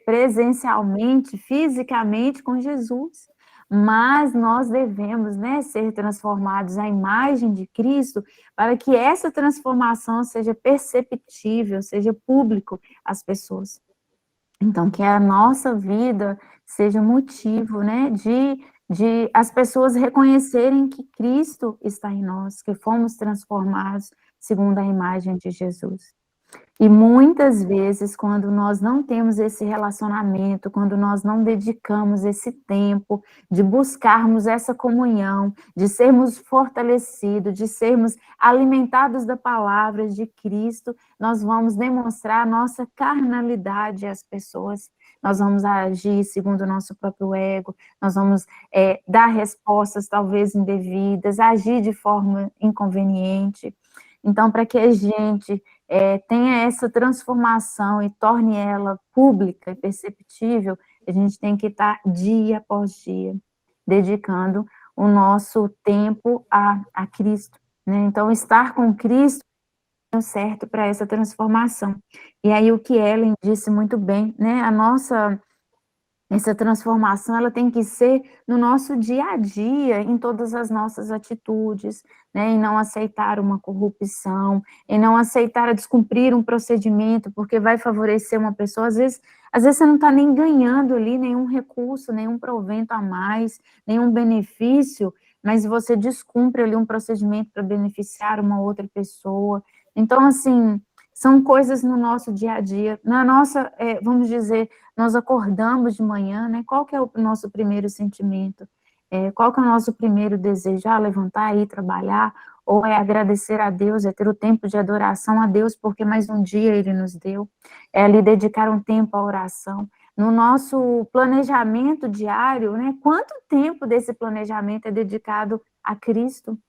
presencialmente, fisicamente com Jesus, mas nós devemos, né, ser transformados à imagem de Cristo para que essa transformação seja perceptível, seja público às pessoas. Então, que a nossa vida seja motivo, né, de as pessoas reconhecerem que Cristo está em nós, que fomos transformados segundo a imagem de Jesus. E muitas vezes, quando nós não temos esse relacionamento, quando nós não dedicamos esse tempo de buscarmos essa comunhão, de sermos fortalecidos, de sermos alimentados da palavra de Cristo, nós vamos demonstrar a nossa carnalidade às pessoas. Nós vamos agir segundo o nosso próprio ego, nós vamos dar respostas talvez indevidas, agir de forma inconveniente. Então, para que a gente tenha essa transformação e torne ela pública e perceptível, a gente tem que estar dia após dia dedicando o nosso tempo a Cristo, né? Então, estar com Cristo é o certo para essa transformação. E aí, o que Ellen disse muito bem, né? Essa transformação, ela tem que ser no nosso dia a dia, em todas as nossas atitudes, né? Em não aceitar uma corrupção, em não aceitar descumprir um procedimento, porque vai favorecer uma pessoa. Às vezes você não está nem ganhando ali nenhum recurso, nenhum provento a mais, nenhum benefício, mas você descumpre ali um procedimento para beneficiar uma outra pessoa. Então, assim, são coisas no nosso dia a dia, na nossa, vamos dizer, nós acordamos de manhã, né? Qual que é o nosso primeiro sentimento? Qual que é o nosso primeiro desejo? Levantar e ir trabalhar? ou é agradecer a Deus, é ter o tempo de adoração a Deus, porque mais um dia Ele nos deu, é ali dedicar um tempo à oração. No nosso planejamento diário, né, quanto tempo desse planejamento é dedicado a Cristo?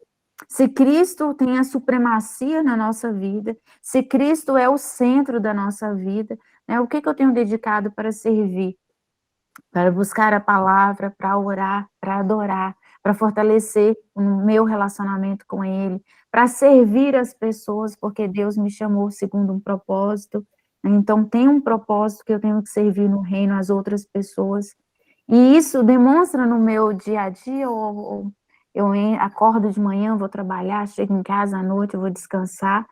Se Cristo tem a supremacia na nossa vida, se Cristo é o centro da nossa vida, né, o que eu tenho dedicado para servir? Para buscar a palavra, para orar, para adorar, para fortalecer o meu relacionamento com Ele, para servir as pessoas, porque Deus me chamou segundo um propósito. Então, tem um propósito que eu tenho que servir no reino às outras pessoas. E isso demonstra no meu dia a dia, ou eu acordo de manhã, vou trabalhar, chego em casa à noite, eu vou descansar.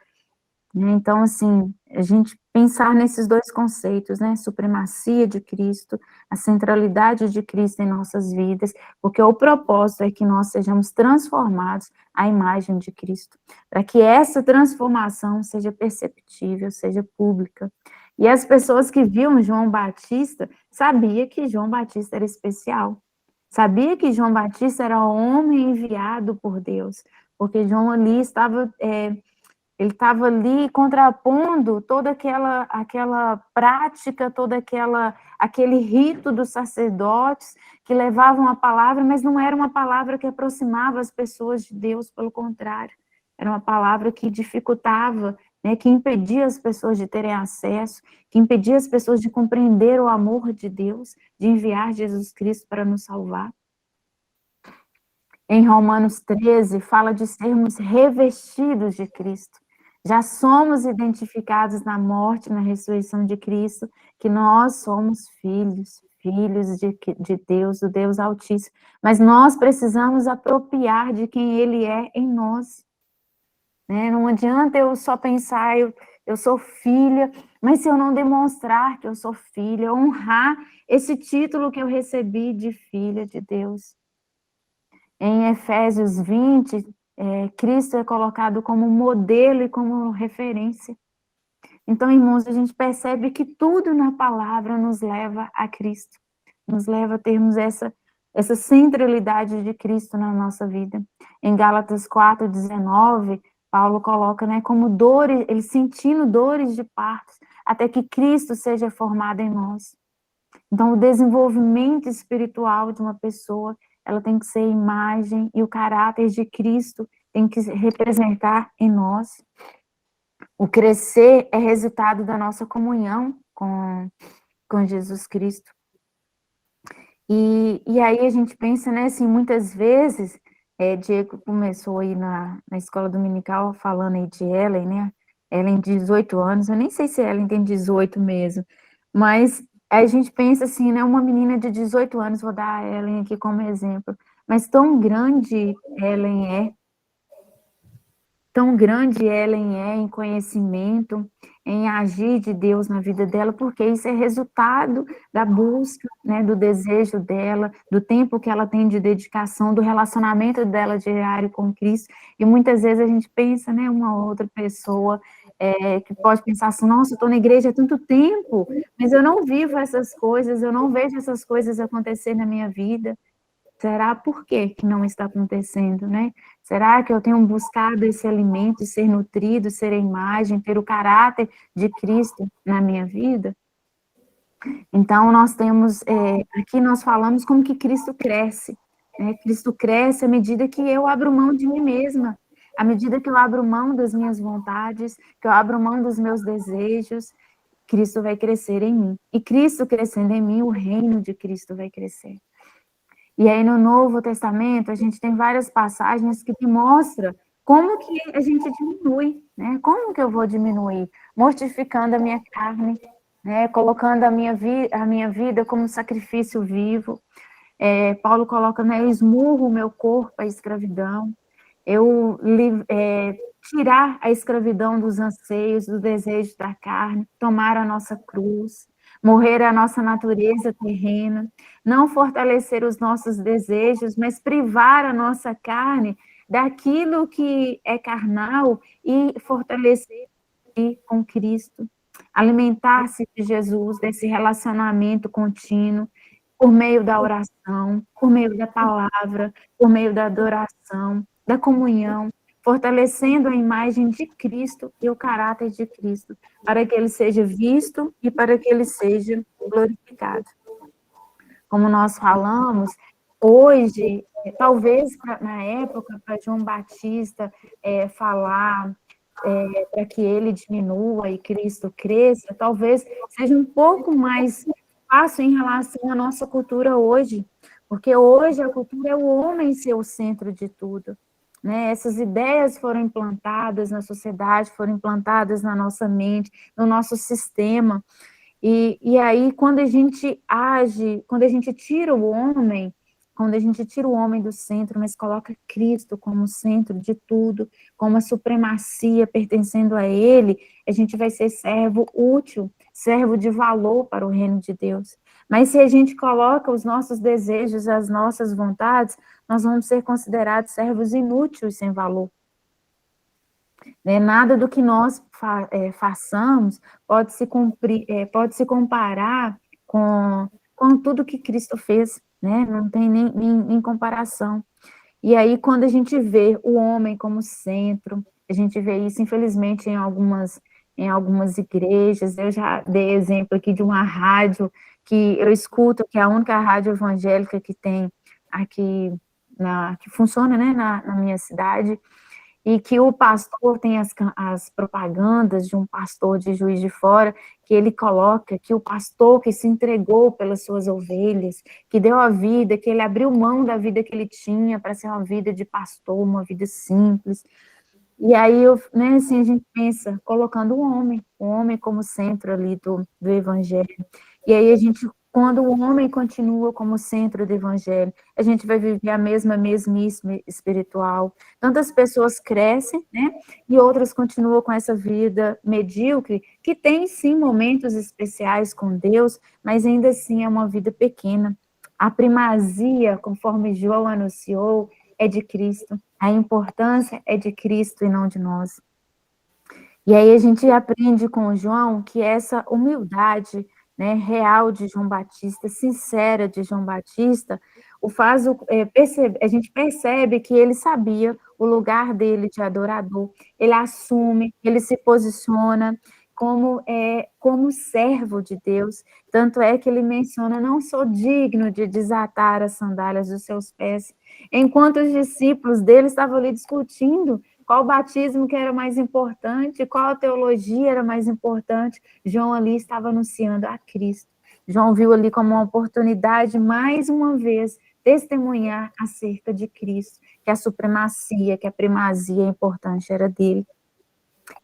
Então, assim, a gente pensar nesses dois conceitos, né? Supremacia de Cristo, a centralidade de Cristo em nossas vidas, porque o propósito é que nós sejamos transformados à imagem de Cristo, para que essa transformação seja perceptível, seja pública. E as pessoas que viam João Batista sabiam que João Batista era especial, sabia que João Batista era o homem enviado por Deus, porque João ali estava... ele estava ali contrapondo toda aquela prática, aquele rito dos sacerdotes que levavam a palavra, mas não era uma palavra que aproximava as pessoas de Deus, pelo contrário, era uma palavra que dificultava, né, que impedia as pessoas de terem acesso, que impedia as pessoas de compreender o amor de Deus, de enviar Jesus Cristo para nos salvar. Em Romanos 13, fala de sermos revestidos de Cristo. Já somos identificados na morte, na ressurreição de Cristo, que nós somos filhos de Deus, do Deus Altíssimo. Mas nós precisamos apropriar de quem Ele é em nós. Né? Não adianta eu só pensar, eu sou filha, mas se eu não demonstrar que eu sou filha, honrar esse título que eu recebi de filha de Deus. Em Efésios 20, Cristo é colocado como modelo e como referência. Então, irmãos, a gente percebe que tudo na palavra nos leva a Cristo, nos leva a termos essa centralidade de Cristo na nossa vida. Em Gálatas 4:19, Paulo coloca, né, como dores, ele sentindo dores de partos, até que Cristo seja formado em nós. Então, o desenvolvimento espiritual de uma pessoa, ela tem que ser a imagem e o caráter de Cristo tem que representar em nós. O crescer é resultado da nossa comunhão com Jesus Cristo. E aí a gente pensa, né, assim, muitas vezes, Diego começou aí na escola dominical falando aí de Ellen, né, Ellen, 18 anos, eu nem sei se Ellen tem 18 mesmo, mas aí a gente pensa assim, né, uma menina de 18 anos, vou dar a Ellen aqui como exemplo, mas tão grande Ellen é em conhecimento, em agir de Deus na vida dela, porque isso é resultado da busca, né, do desejo dela, do tempo que ela tem de dedicação, do relacionamento dela diário com Cristo, e muitas vezes a gente pensa, né, uma outra pessoa que pode pensar assim, nossa, eu estou na igreja há tanto tempo, mas eu não vivo essas coisas, eu não vejo essas coisas acontecer na minha vida. Será por que não está acontecendo, né? Será que eu tenho buscado esse alimento, ser nutrido, ser a imagem, ter o caráter de Cristo na minha vida? Então, nós temos, aqui nós falamos como que Cristo cresce, né? Cristo cresce à medida que eu abro mão de mim mesma, à medida que eu abro mão das minhas vontades, que eu abro mão dos meus desejos, Cristo vai crescer em mim. E Cristo crescendo em mim, o reino de Cristo vai crescer. E aí, no Novo Testamento, a gente tem várias passagens que mostram como que a gente diminui, né? Como que eu vou diminuir? Mortificando a minha carne, né? Colocando a minha vida como sacrifício vivo. Paulo coloca, né? Eu esmurro o meu corpo à escravidão. Tirar a escravidão dos anseios, do desejo da carne, tomar a nossa cruz, morrer a nossa natureza terrena, não fortalecer os nossos desejos, mas privar a nossa carne daquilo que é carnal e fortalecer com Cristo, alimentar-se de Jesus, desse relacionamento contínuo, por meio da oração, por meio da palavra, por meio da adoração, da comunhão, fortalecendo a imagem de Cristo e o caráter de Cristo, para que ele seja visto e para que ele seja glorificado. Como nós falamos, hoje, talvez na época, para João Batista falar para que ele diminua e Cristo cresça, talvez seja um pouco mais fácil em relação à nossa cultura hoje, porque hoje a cultura é o homem ser o centro de tudo. Né? Essas ideias foram implantadas na sociedade, foram implantadas na nossa mente, no nosso sistema. E aí, quando a gente age, quando a gente tira o homem do centro, mas coloca Cristo como centro de tudo, como a supremacia pertencendo a Ele, a gente vai ser servo útil, servo de valor para o reino de Deus. Mas se a gente coloca os nossos desejos, as nossas vontades, nós vamos ser considerados servos inúteis, sem valor. Nada do que nós façamos pode se comparar com tudo que Cristo fez, né? Não tem nem comparação. E aí, quando a gente vê o homem como centro, a gente vê isso, infelizmente, em algumas igrejas. Eu já dei exemplo aqui de uma rádio que eu escuto, que é a única rádio evangélica que tem aqui, que funciona, né, na minha cidade, e que o pastor tem as propagandas de um pastor de Juiz de Fora, que ele coloca que o pastor que se entregou pelas suas ovelhas, que deu a vida, que ele abriu mão da vida que ele tinha para ser uma vida de pastor, uma vida simples. E aí, né, assim, a gente pensa, colocando o homem como centro ali do evangelho. E aí quando o homem continua como centro do evangelho, a gente vai viver a mesmice espiritual. Tantas pessoas crescem, né, e outras continuam com essa vida medíocre, que tem sim momentos especiais com Deus, mas ainda assim é uma vida pequena. A primazia, conforme João anunciou, é de Cristo. A importância é de Cristo e não de nós. E aí a gente aprende com o João que essa humildade, né, real de João Batista, sincera de João Batista, a gente percebe que ele sabia o lugar dele de adorador, ele assume, ele se posiciona como servo de Deus, tanto é que ele menciona, não sou digno de desatar as sandálias dos seus pés, enquanto os discípulos dele estavam ali discutindo qual batismo que era mais importante, qual teologia era mais importante, João ali estava anunciando a Cristo. João viu ali como uma oportunidade, mais uma vez, testemunhar acerca de Cristo, que a supremacia, que a primazia importante era dele.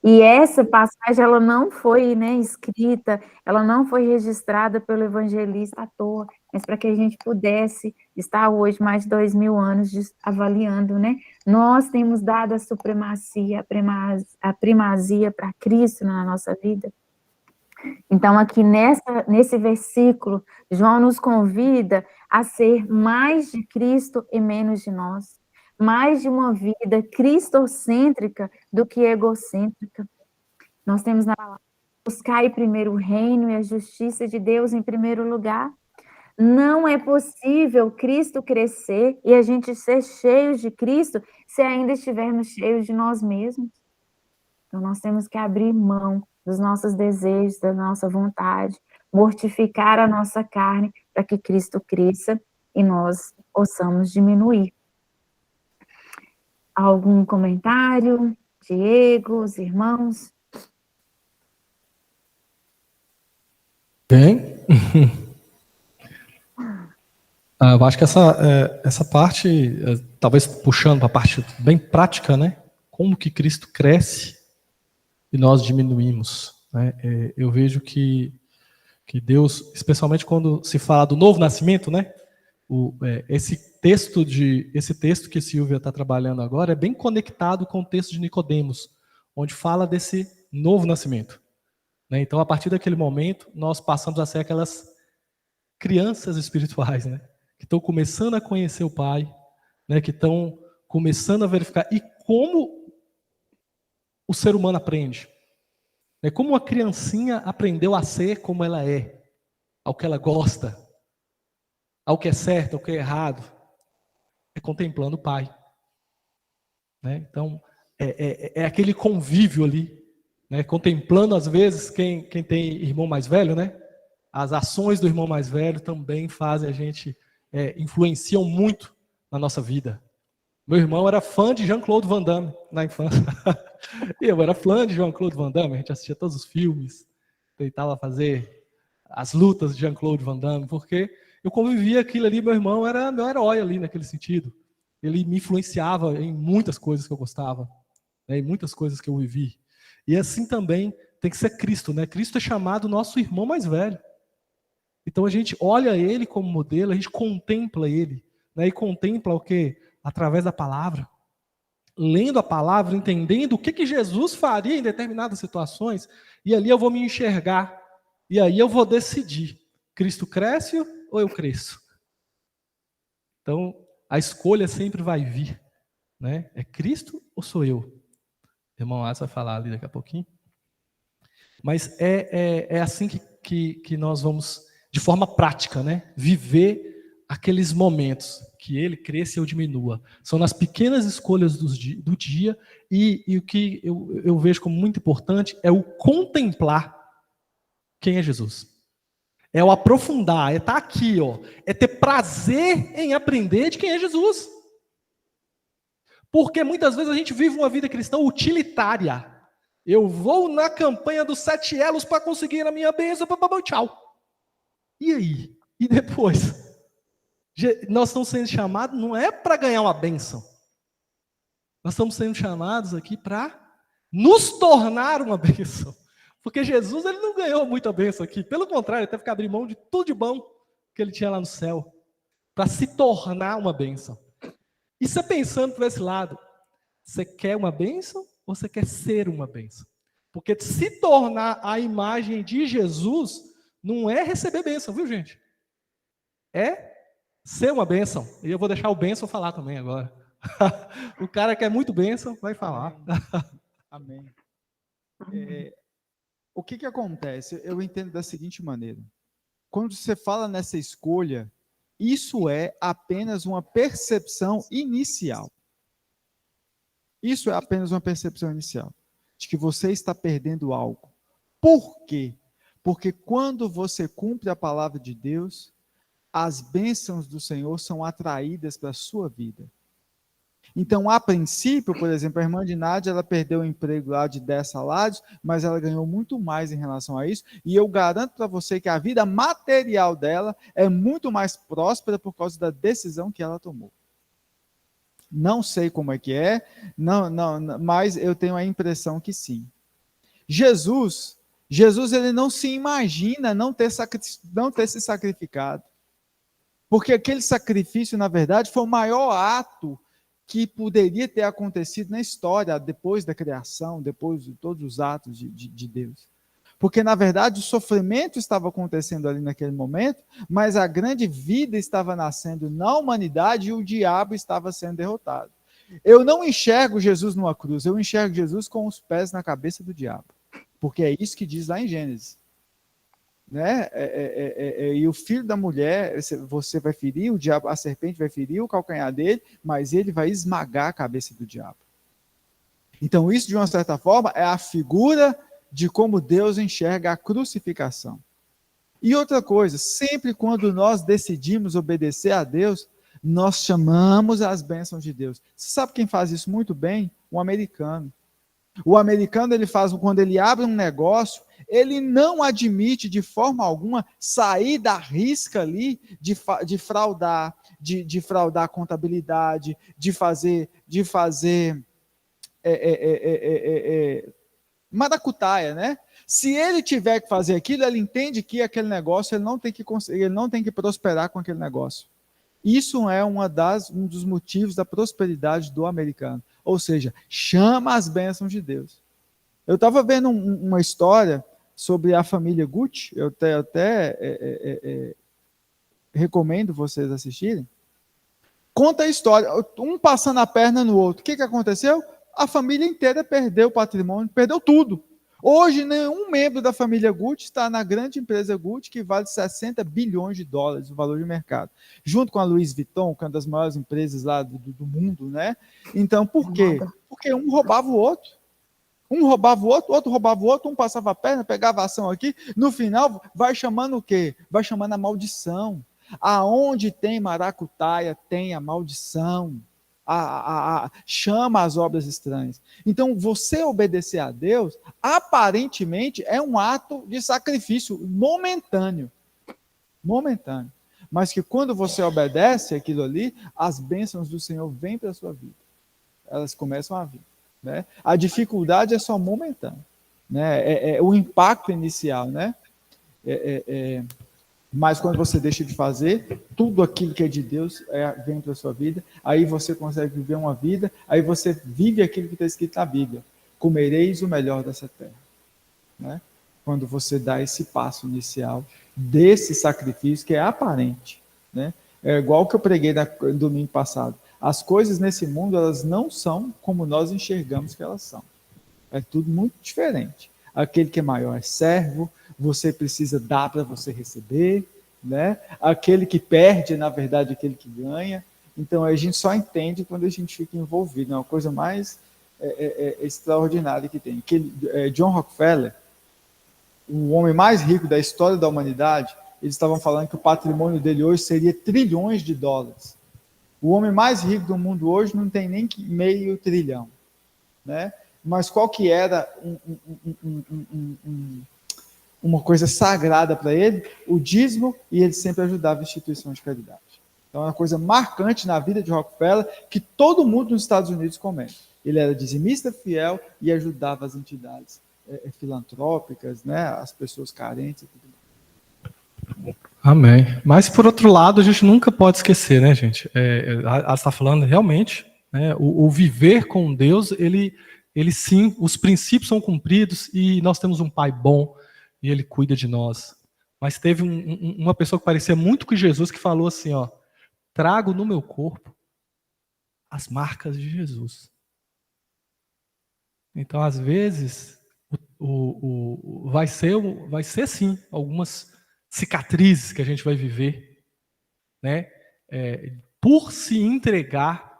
E essa passagem, ela não foi, né, escrita, ela não foi registrada pelo evangelista à toa, mas para que a gente pudesse estar hoje, mais de 2000 anos, avaliando, né? Nós temos dado a supremacia, a primazia para Cristo na nossa vida. Então, aqui nesse versículo, João nos convida a ser mais de Cristo e menos de nós. Mais de uma vida cristocêntrica do que egocêntrica. Nós temos na palavra, buscar primeiro o reino e a justiça de Deus em primeiro lugar. Não é possível Cristo crescer e a gente ser cheios de Cristo se ainda estivermos cheios de nós mesmos. Então, nós temos que abrir mão dos nossos desejos, da nossa vontade, mortificar a nossa carne para que Cristo cresça e nós possamos diminuir. Algum comentário? Diego, os irmãos? Bem, eu acho que essa parte, talvez puxando para a parte bem prática, né? Como que Cristo cresce e nós diminuímos, né? Eu vejo que Deus, especialmente quando se fala do novo nascimento, né? Esse texto que Silvia está trabalhando agora é bem conectado com o texto de Nicodemos, onde fala desse novo nascimento. Né? Então, a partir daquele momento, nós passamos a ser aquelas crianças espirituais, né? Que estão começando a conhecer o Pai, né? Que estão começando a verificar. E como o ser humano aprende? Né? Como uma criancinha aprendeu a ser como ela é, ao que ela gosta, ao que é certo, ao que é errado, é contemplando o Pai. Né? Então, é aquele convívio ali, né? Contemplando às vezes quem tem irmão mais velho, né? As ações do irmão mais velho também fazem a gente, influenciam muito na nossa vida. Meu irmão era fã de Jean-Claude Van Damme na infância. Eu era fã de Jean-Claude Van Damme, a gente assistia todos os filmes, tentava fazer as lutas de Jean-Claude Van Damme, porque eu convivia aquilo ali, meu irmão era meu herói ali naquele sentido. Ele me influenciava em muitas coisas que eu gostava, né, em muitas coisas que eu vivi. E assim também tem que ser Cristo, né? Cristo é chamado nosso irmão mais velho. Então a gente olha ele como modelo, a gente contempla ele, né? E contempla o quê? Através da palavra. Lendo a palavra, entendendo o que Jesus faria em determinadas situações, e ali eu vou me enxergar, e aí eu vou decidir, Cristo cresce ou eu cresço? Então, a escolha sempre vai vir, né? É Cristo ou sou eu? O irmão Asa vai falar ali daqui a pouquinho. Mas é assim que nós vamos, de forma prática, né? Viver aqueles momentos que ele cresça e eu diminua. São nas pequenas escolhas do dia, e o que eu vejo como muito importante é o contemplar quem é Jesus. É o aprofundar, é estar aqui, é ter prazer em aprender de quem é Jesus. Porque muitas vezes a gente vive uma vida cristã utilitária. Eu vou na campanha dos 7 elos para conseguir a minha bênção, tchau. E aí? E depois? Nós estamos sendo chamados, não é para ganhar uma bênção. Nós estamos sendo chamados aqui para nos tornar uma bênção. Porque Jesus, ele não ganhou muita bênção aqui. Pelo contrário, ele teve que abrir mão de tudo de bom que ele tinha lá no céu para se tornar uma bênção. E você pensando por esse lado, você quer uma bênção ou você quer ser uma bênção? Porque se tornar a imagem de Jesus não é receber bênção, viu, gente? É ser uma bênção. E eu vou deixar o bênção falar também agora. O cara que é muito bênção vai falar. Amém. O que acontece? Eu entendo da seguinte maneira. Quando você fala nessa escolha, isso é apenas uma percepção inicial. Isso é apenas uma percepção inicial. De que você está perdendo algo. Por quê? Porque quando você cumpre a palavra de Deus, as bênçãos do Senhor são atraídas para a sua vida. Então, a princípio, por exemplo, a irmã de Nádia, ela perdeu o emprego lá de 10 salários, mas ela ganhou muito mais em relação a isso, e eu garanto para você que a vida material dela é muito mais próspera por causa da decisão que ela tomou. Não sei como é que é, mas eu tenho a impressão que sim. Jesus ele não se imagina não ter se sacrificado. Porque aquele sacrifício, na verdade, foi o maior ato que poderia ter acontecido na história, depois da criação, depois de todos os atos de Deus. Porque, na verdade, o sofrimento estava acontecendo ali naquele momento, mas a grande vida estava nascendo na humanidade e o diabo estava sendo derrotado. Eu não enxergo Jesus numa cruz, eu enxergo Jesus com os pés na cabeça do diabo. Porque é isso que diz lá em Gênesis. Né? E o filho da mulher, você vai ferir, o diabo, a serpente vai ferir o calcanhar dele, mas ele vai esmagar a cabeça do diabo. Então isso, de uma certa forma, é a figura de como Deus enxerga a crucificação. E outra coisa, sempre quando nós decidimos obedecer a Deus, nós chamamos as bênçãos de Deus. Você sabe quem faz isso muito bem? O americano. O americano, ele faz, quando ele abre um negócio, ele não admite de forma alguma sair da risca ali de fraudar, de fraudar a contabilidade, de fazer maracutaia, né? Se ele tiver que fazer aquilo, ele entende que aquele negócio ele não tem que prosperar com aquele negócio. Isso é um dos motivos da prosperidade do americano. Ou seja, chama as bênçãos de Deus. Eu estava vendo uma história sobre a família Gucci, eu até recomendo vocês assistirem. Conta a história, um passando a perna no outro. O que aconteceu? A família inteira perdeu o patrimônio, perdeu tudo. Hoje, nenhum membro da família Gucci está na grande empresa Gucci, que vale 60 bilhões de dólares, o valor de mercado. Junto com a Louis Vuitton, que é uma das maiores empresas lá do mundo, né? Então, por quê? Porque um roubava o outro. Um roubava o outro, outro roubava o outro, um passava a perna, pegava a ação aqui. No final, vai chamando o quê? Vai chamando a maldição. Aonde tem maracutaia, tem a maldição. Chama as obras estranhas. Então, você obedecer a Deus, aparentemente, é um ato de sacrifício momentâneo. Momentâneo. Mas que quando você obedece aquilo ali, as bênçãos do Senhor vêm para a sua vida. Elas começam a vir. Né? A dificuldade é só momentânea. Né? É o impacto inicial. Né? Mas quando você deixa de fazer, tudo aquilo que é de Deus vem para a sua vida, aí você consegue viver uma vida, aí você vive aquilo que está escrito na Bíblia. Comereis o melhor dessa terra. Né? Quando você dá esse passo inicial desse sacrifício que é aparente. Né? É igual que eu preguei no domingo passado. As coisas nesse mundo, elas não são como nós enxergamos que elas são. É tudo muito diferente. Aquele que é maior é servo, você precisa dar para você receber, né? Aquele que perde, na verdade, aquele que ganha. Então, a gente só entende quando a gente fica envolvido. É uma coisa mais extraordinária que tem. John Rockefeller, o homem mais rico da história da humanidade, eles estavam falando que o patrimônio dele hoje seria trilhões de dólares. O homem mais rico do mundo hoje não tem nem meio trilhão. Né? Mas qual que era uma coisa sagrada para ele? O dízimo, e ele sempre ajudava instituições de caridade. Então é uma coisa marcante na vida de Rockefeller que todo mundo nos Estados Unidos comenta. Ele era dizimista fiel e ajudava as entidades filantrópicas, né? As pessoas carentes e tudo mais. Amém. Mas, por outro lado, a gente nunca pode esquecer, né, gente? Ela está falando realmente, né, o viver com Deus, ele sim, os princípios são cumpridos e nós temos um Pai bom e Ele cuida de nós. Mas teve uma pessoa que parecia muito com Jesus que falou assim, ó, trago no meu corpo as marcas de Jesus. Então, às vezes, vai ser sim, algumas cicatrizes que a gente vai viver, né? Por se entregar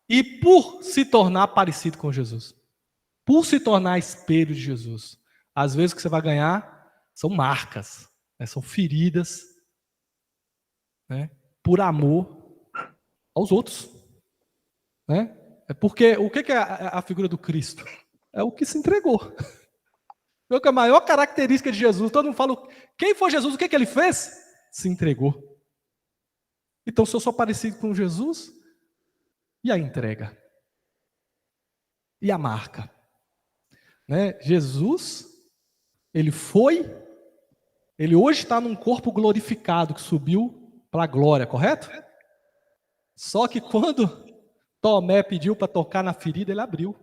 e por se tornar parecido com Jesus. Por se tornar espelho de Jesus. Às vezes o que você vai ganhar são marcas, né? São feridas, né? Por amor aos outros. Né? Porque o que é a figura do Cristo? É o que se entregou. Porque a maior característica de Jesus, todo mundo fala, quem foi Jesus, o que ele fez? Se entregou. Então, se eu sou parecido com Jesus, e a entrega? E a marca? Né? Jesus, ele hoje está num corpo glorificado, que subiu para a glória, correto? Só que quando Tomé pediu para tocar na ferida, ele abriu.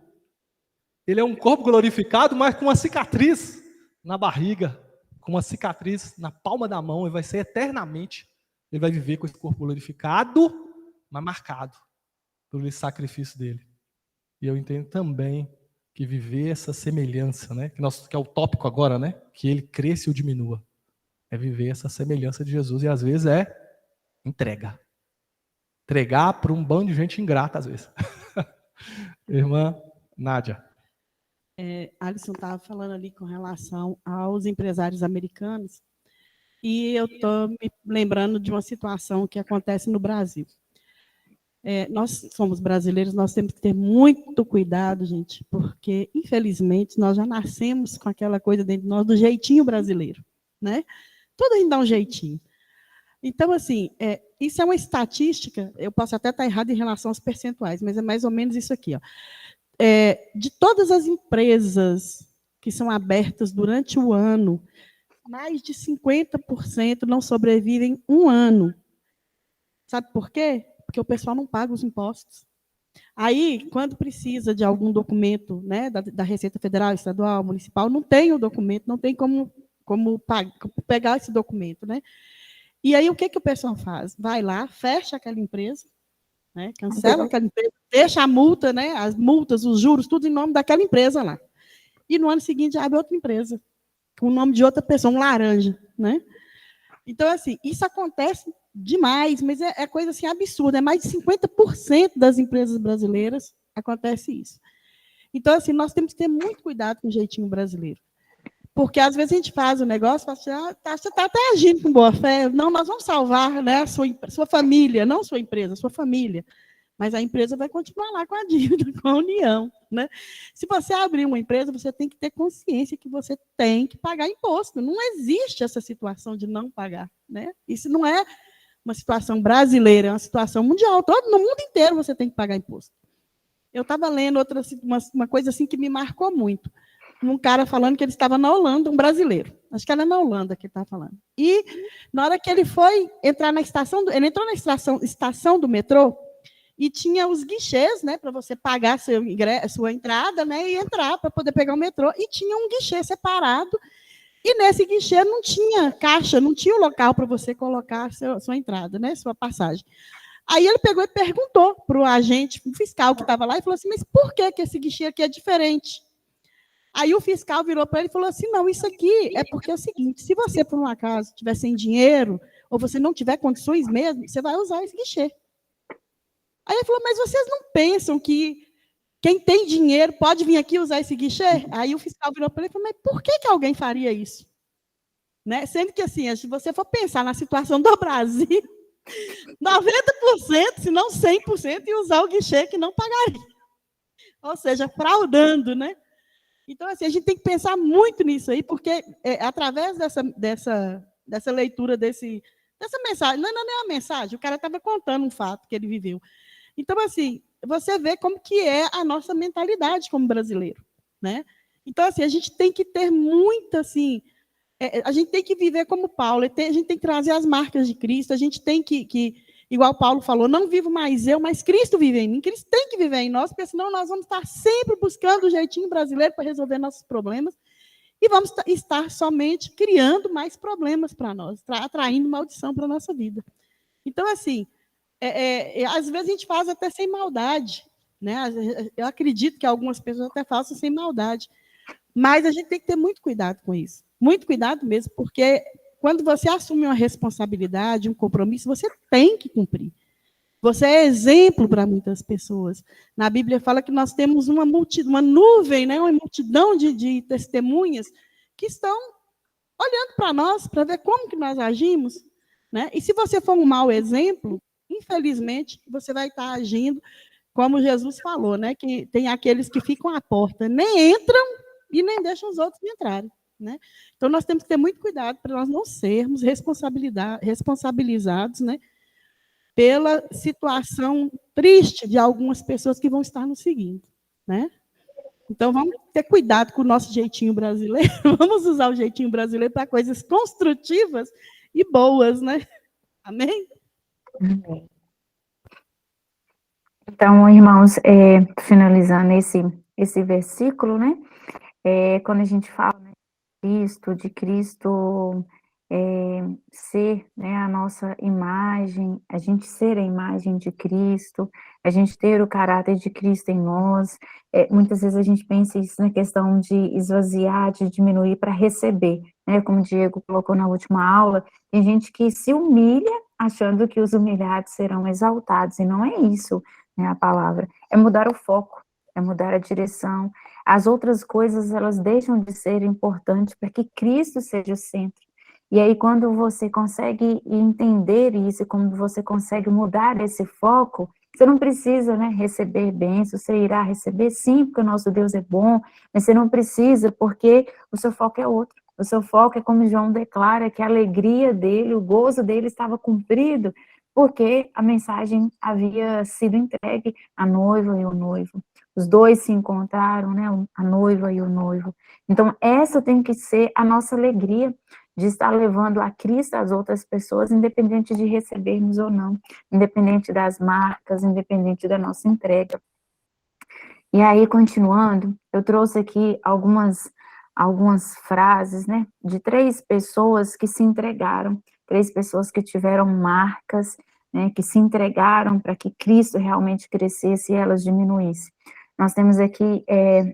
Ele é um corpo glorificado, mas com uma cicatriz na barriga, com uma cicatriz na palma da mão, ele vai ser eternamente, ele vai viver com esse corpo glorificado, mas marcado pelo sacrifício dele. E eu entendo também que viver essa semelhança, né, que é o tópico agora, né, que ele cresça ou diminua, é viver essa semelhança de Jesus, e às vezes é entregar para um bando de gente ingrata, às vezes. Irmã Nádia. Alisson estava falando ali com relação aos empresários americanos, e eu estou me lembrando de uma situação que acontece no Brasil. Nós somos brasileiros, nós temos que ter muito cuidado, gente, porque, infelizmente, nós já nascemos com aquela coisa dentro de nós do jeitinho brasileiro, né? Tudo a gente dá um jeitinho. Então, assim, isso é uma estatística, eu posso até estar errado em relação aos percentuais, mas é mais ou menos isso aqui, ó. De todas as empresas que são abertas durante o ano, mais de 50% não sobrevivem um ano. Sabe por quê? Porque o pessoal não paga os impostos. Aí, quando precisa de algum documento, né, da Receita Federal, Estadual, Municipal, não tem o documento, não tem como pegar esse documento. Né? E aí, o que o pessoal faz? Vai lá, fecha aquela empresa, né, cancela aquela empresa, deixa a multa, né, as multas, os juros, tudo em nome daquela empresa lá. E no ano seguinte abre outra empresa, com o nome de outra pessoa, um laranja. Né? Então, assim, isso acontece demais, mas é coisa assim absurda. É mais de 50% das empresas brasileiras acontece isso. Então, assim, nós temos que ter muito cuidado com o jeitinho brasileiro. Porque, às vezes, a gente faz o negócio e fala assim, você está até agindo com boa fé. Não, nós vamos salvar, né, a sua família, não sua empresa, sua família. Mas a empresa vai continuar lá com a dívida, com a União, né? Se você abrir uma empresa, você tem que ter consciência que você tem que pagar imposto. Não existe essa situação de não pagar, né? Isso não é uma situação brasileira, é uma situação mundial. No mundo inteiro você tem que pagar imposto. Eu estava lendo uma coisa assim que me marcou muito. Um cara falando que ele estava na Holanda, um brasileiro. Acho que era na Holanda que ele estava falando. E na hora que ele foi entrar na estação, ele entrou na estação do metrô, e tinha os guichês, né, para você pagar sua entrada, né, e entrar para poder pegar o metrô, e tinha um guichê separado, e nesse guichê não tinha caixa, não tinha o local para você colocar sua entrada, né, sua passagem. Aí ele pegou e perguntou para o agente, o fiscal que estava lá, e falou assim, mas por que esse guichê aqui é diferente? Aí o fiscal virou para ele e falou assim, não, isso aqui é porque é o seguinte, se você, por um acaso, estiver sem dinheiro, ou você não tiver condições mesmo, você vai usar esse guichê. Aí ele falou, mas vocês não pensam que quem tem dinheiro pode vir aqui usar esse guichê? Aí o fiscal virou para ele e falou, mas por que alguém faria isso? Né? Sendo que, assim, se você for pensar na situação do Brasil, 90%, se não 100%, ia usar o guichê que não pagaria. Ou seja, fraudando, né? Então, assim, a gente tem que pensar muito nisso aí, porque através dessa leitura dessa mensagem, não é uma mensagem, o cara estava contando um fato que ele viveu. Então, assim, você vê como que é a nossa mentalidade como brasileiro, né? Então, assim, a gente tem que ter muito, assim, a gente tem que viver como Paulo, a gente tem que trazer as marcas de Cristo, a gente tem que igual Paulo falou, não vivo mais eu, mas Cristo vive em mim. Cristo tem que viver em nós, porque senão nós vamos estar sempre buscando o jeitinho brasileiro para resolver nossos problemas e vamos estar somente criando mais problemas para nós, atraindo maldição para a nossa vida. Então, assim, às vezes a gente faz até sem maldade, né? Eu acredito que algumas pessoas até façam sem maldade, mas a gente tem que ter muito cuidado com isso, muito cuidado mesmo, porque quando você assume uma responsabilidade, um compromisso, você tem que cumprir. Você é exemplo para muitas pessoas. Na Bíblia fala que nós temos uma nuvem, né? Uma multidão de testemunhas que estão olhando para nós, para ver como que nós agimos, né? E se você for um mau exemplo, infelizmente, você vai estar agindo como Jesus falou, né? Que tem aqueles que ficam à porta, nem entram e nem deixam os outros entrarem, né? Então, nós temos que ter muito cuidado para nós não sermos responsabilizados, né? Pela situação triste de algumas pessoas que vão estar nos seguindo, né? Então, vamos ter cuidado com o nosso jeitinho brasileiro, vamos usar o jeitinho brasileiro para coisas construtivas e boas, né? Amém? Então, irmãos, finalizando esse versículo, né? Quando a gente fala de Cristo ser, né, a nossa imagem, a gente ser a imagem de Cristo, a gente ter o caráter de Cristo em nós, muitas vezes a gente pensa isso na questão de esvaziar, de diminuir para receber, né? Como o Diego colocou na última aula, tem gente que se humilha achando que os humilhados serão exaltados, e não é isso, né, a palavra, é mudar o foco, é mudar a direção. As outras coisas, elas deixam de ser importantes para que Cristo seja o centro. E aí, quando você consegue entender isso, quando você consegue mudar esse foco, você não precisa, né, receber bênçãos, você irá receber sim, porque o nosso Deus é bom, mas você não precisa, porque o seu foco é outro. O seu foco é como João declara, que a alegria dele, o gozo dele estava cumprido, porque a mensagem havia sido entregue à noiva e ao noivo. Os dois se encontraram, né, a noiva e o noivo. Então, essa tem que ser a nossa alegria, de estar levando a Cristo às outras pessoas, independente de recebermos ou não, independente das marcas, independente da nossa entrega. E aí, continuando, eu trouxe aqui algumas frases, né, de 3 pessoas que se entregaram, 3 pessoas que tiveram marcas, né, que se entregaram para que Cristo realmente crescesse e elas diminuíssem. Nós temos aqui,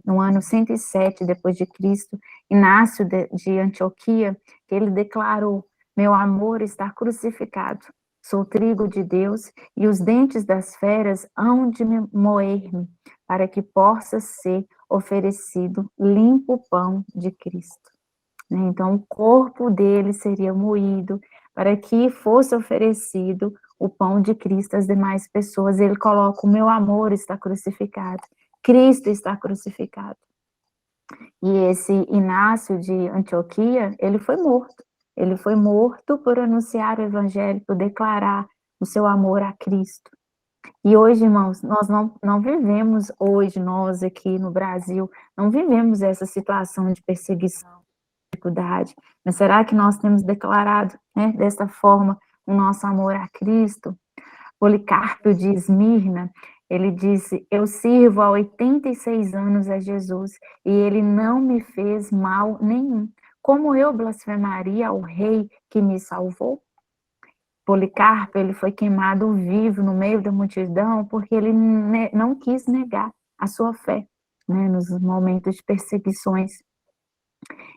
no ano 107 depois de Cristo, Inácio de Antioquia, que ele declarou: meu amor está crucificado, sou trigo de Deus, e os dentes das feras hão de moer-me, para que possa ser oferecido limpo pão de Cristo. Então, o corpo dele seria moído para que fosse oferecido o pão de Cristo às demais pessoas. Ele coloca: o meu amor está crucificado, Cristo está crucificado. E esse Inácio de Antioquia, ele foi morto. Ele foi morto por anunciar o evangelho, por declarar o seu amor a Cristo. E hoje, irmãos, nós não vivemos hoje, nós aqui no Brasil, não vivemos essa situação de perseguição, dificuldade. Mas será que nós temos declarado, né, dessa forma, o nosso amor a Cristo? Policarpo de Esmirna, ele disse: eu sirvo há 86 anos a Jesus e ele não me fez mal nenhum. Como eu blasfemaria ao rei que me salvou? Policarpo, ele foi queimado vivo no meio da multidão porque ele não quis negar a sua fé, né, nos momentos de perseguições.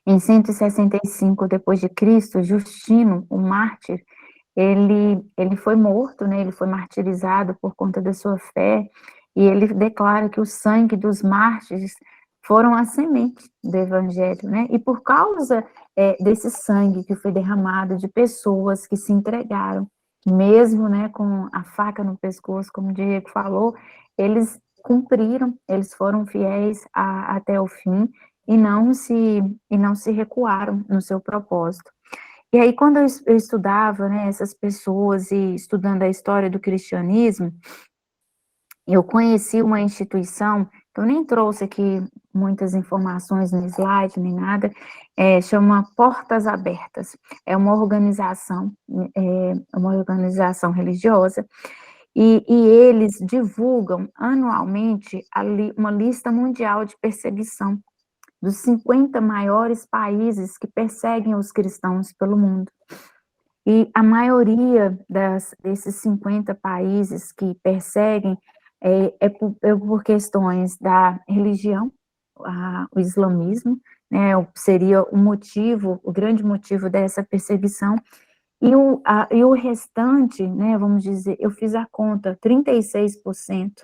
Em 165 depois de Cristo, Justino, o mártir, ele foi morto, né, ele foi martirizado por conta da sua fé, e ele declara que o sangue dos mártires foram a semente do evangelho, né, e por causa desse sangue que foi derramado de pessoas que se entregaram, mesmo, né, com a faca no pescoço, como o Diego falou, eles cumpriram, eles foram fiéis até o fim, e não se recuaram no seu propósito. E aí, quando eu estudava, né, essas pessoas e estudando a história do cristianismo, eu conheci uma instituição, que eu nem trouxe aqui muitas informações no slide, nem nada, chama Portas Abertas. É uma organização religiosa, e eles divulgam anualmente uma lista mundial de perseguição dos 50 maiores países que perseguem os cristãos pelo mundo. E a maioria desses 50 países que perseguem é por questões da religião, o islamismo, né, seria o grande motivo dessa perseguição, e o restante, né, vamos dizer, eu fiz a conta, 36%,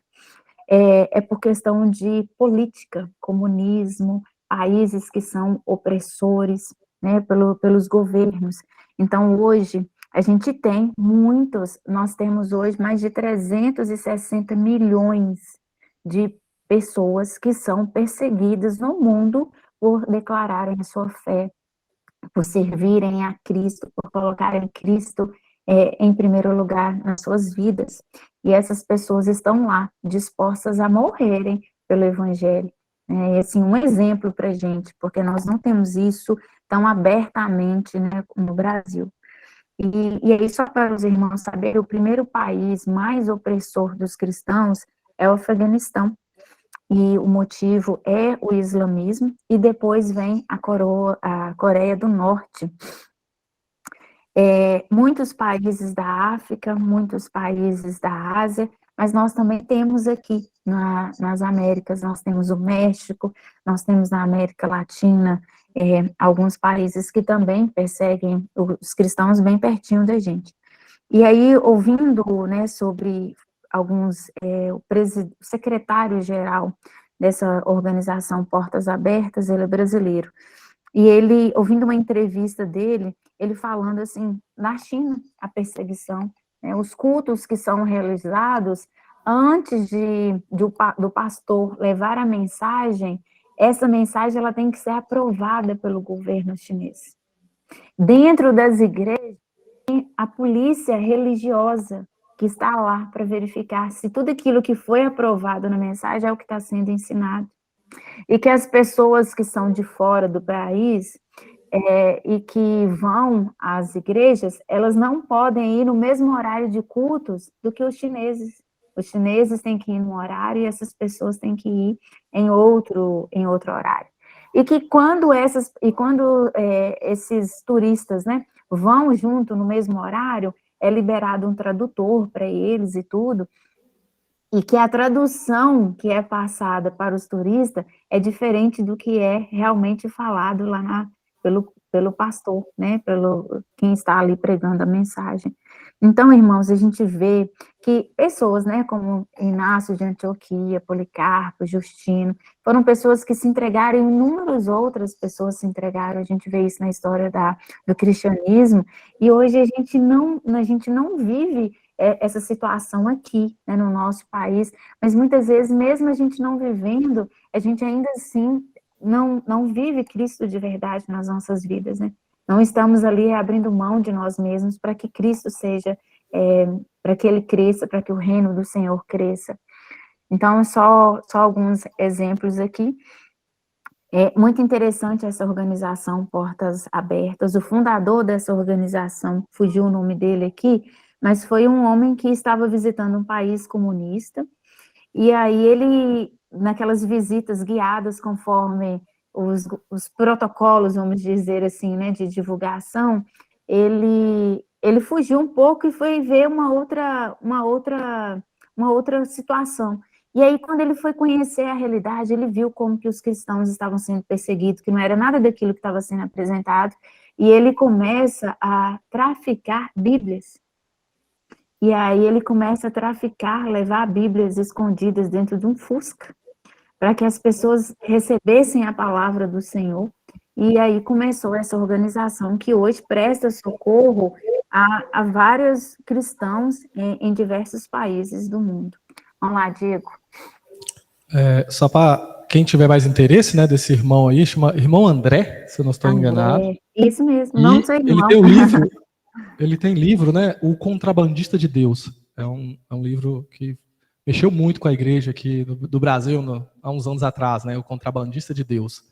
é por questão de política, comunismo, países que são opressores, né, pelos governos. Então, hoje, nós temos hoje mais de 360 milhões de pessoas que são perseguidas no mundo por declararem a sua fé, por servirem a Cristo, por colocarem Cristo em primeiro lugar nas suas vidas. E essas pessoas estão lá, dispostas a morrerem pelo Evangelho. E assim, um exemplo para a gente, porque nós não temos isso tão abertamente, né, no Brasil. E aí, só para os irmãos saberem, o primeiro país mais opressor dos cristãos é o Afeganistão. E o motivo é o islamismo, e depois vem a Coreia do Norte. Muitos países da África, muitos países da Ásia, mas nós também temos aqui nas Américas, nós temos o México, nós temos na América Latina alguns países que também perseguem os cristãos bem pertinho da gente. E aí, ouvindo, né, sobre o secretário-geral dessa organização Portas Abertas, ele é brasileiro, e ele, ouvindo uma entrevista dele, ele falando assim, na China, a perseguição, né, os cultos que são realizados, antes do pastor levar a mensagem, essa mensagem ela tem que ser aprovada pelo governo chinês. Dentro das igrejas, tem a polícia religiosa que está lá para verificar se tudo aquilo que foi aprovado na mensagem é o que está sendo ensinado. E que as pessoas que são de fora do país e que vão às igrejas, elas não podem ir no mesmo horário de cultos do que os chineses. Os chineses têm que ir num horário e essas pessoas têm que ir em outro horário. E que quando esses turistas, né, vão junto no mesmo horário, é liberado um tradutor para eles e tudo, e que a tradução que é passada para os turistas é diferente do que é realmente falado lá pelo pastor, né, pelo quem está ali pregando a mensagem. Então, irmãos, a gente vê que pessoas, né, como Inácio de Antioquia, Policarpo, Justino, foram pessoas que se entregaram, e inúmeras outras pessoas se entregaram. A gente vê isso na história do cristianismo, e hoje a gente não vive essa situação aqui, né, no nosso país, mas muitas vezes, mesmo a gente não vivendo, a gente ainda assim não vive Cristo de verdade nas nossas vidas, né? Não estamos ali abrindo mão de nós mesmos para que Cristo seja, para que Ele cresça, para que o reino do Senhor cresça. Então, só alguns exemplos aqui. É muito interessante essa organização Portas Abertas. O fundador dessa organização, fugiu o nome dele aqui, mas foi um homem que estava visitando um país comunista, e aí ele, naquelas visitas guiadas conforme os protocolos, vamos dizer assim, né, de divulgação, ele fugiu um pouco e foi ver uma outra situação. E aí, quando ele foi conhecer a realidade, ele viu como que os cristãos estavam sendo perseguidos, que não era nada daquilo que estava sendo apresentado, e ele começa a traficar Bíblias. E aí ele começa a traficar, levar Bíblias escondidas dentro de um Fusca, para que as pessoas recebessem a palavra do Senhor. E aí começou essa organização que hoje presta socorro a vários cristãos em diversos países do mundo. Vamos lá, Diego. Só para quem tiver mais interesse, né, desse irmão aí, chama Irmão André, se eu não estou enganado. Isso mesmo, E não sou irmão. ele tem um livro, ele tem livro, né, O Contrabandista de Deus. É um livro que mexeu muito com a igreja aqui do Brasil há uns anos atrás, né, O Contrabandista de Deus.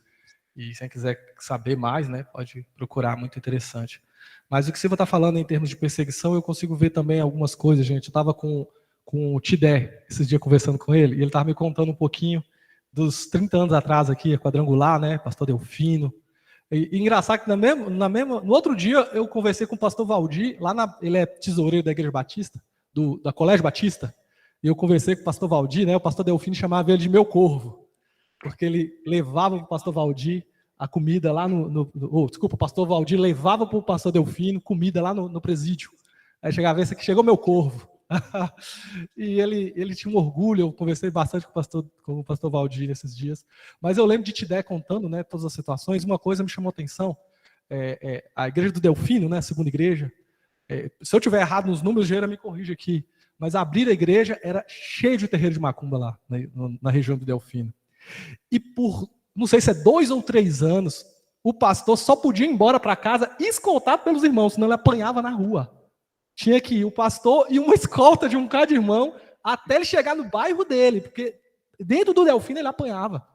E se quem quiser saber mais, né, pode procurar, muito interessante. Mas o que você está falando em termos de perseguição, eu consigo ver também algumas coisas, gente. Eu estava com o Tidé, esses dias conversando com ele, e ele estava me contando um pouquinho dos 30 anos atrás aqui, a Quadrangular, né, pastor Delfino. E engraçado que no outro dia eu conversei com o pastor Valdir, ele é tesoureiro da Igreja Batista, da Colégio Batista, e eu conversei com o pastor Valdir, né, o pastor Delfino chamava ele de meu corvo, porque ele levava para o pastor Valdir a comida lá o pastor Valdir levava para o pastor Delfino comida lá no presídio. Aí chegava esse aqui, chegou meu corvo. E ele tinha um orgulho. Eu conversei bastante com o pastor Valdir nesses dias, mas eu lembro de Tidé contando, né, todas as situações. Uma coisa me chamou a atenção, a igreja do Delfino, né, a segunda igreja, se eu tiver errado nos números, Geira me corrige aqui, mas abrir a igreja era cheio de terreiro de macumba lá, na região do Delfino, e por, não sei se 2 ou 3 anos, o pastor só podia ir embora para casa escoltado pelos irmãos, senão ele apanhava na rua. Tinha que ir o pastor e uma escolta de um cara de irmão até ele chegar no bairro dele, porque dentro do Delfino ele apanhava.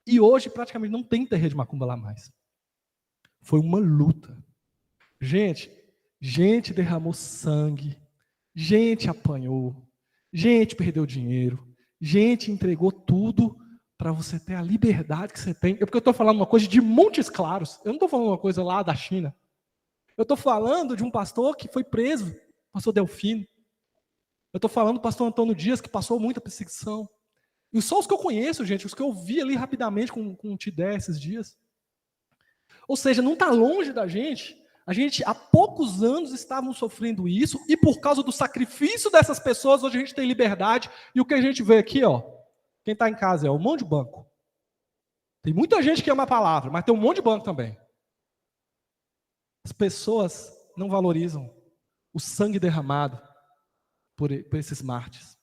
E hoje praticamente não tem terreiro de macumba lá mais. Foi uma luta. Gente derramou sangue, gente apanhou, gente perdeu dinheiro, gente entregou tudo para você ter a liberdade que você tem. Porque eu estou falando uma coisa de Montes Claros, eu não estou falando uma coisa lá da China. Eu estou falando de um pastor que foi preso, pastor Delfino. Eu estou falando do pastor Antônio Dias, que passou muita perseguição. E só os que eu conheço, gente, os que eu vi ali rapidamente com o Tidé esses dias. Ou seja, não está longe da gente. A gente, há poucos anos, estávamos sofrendo isso, e por causa do sacrifício dessas pessoas, hoje a gente tem liberdade. E o que a gente vê aqui, ó, quem está em casa, um monte de banco. Tem muita gente que ama a palavra, mas tem um monte de banco também. As pessoas não valorizam o sangue derramado por esses mártires.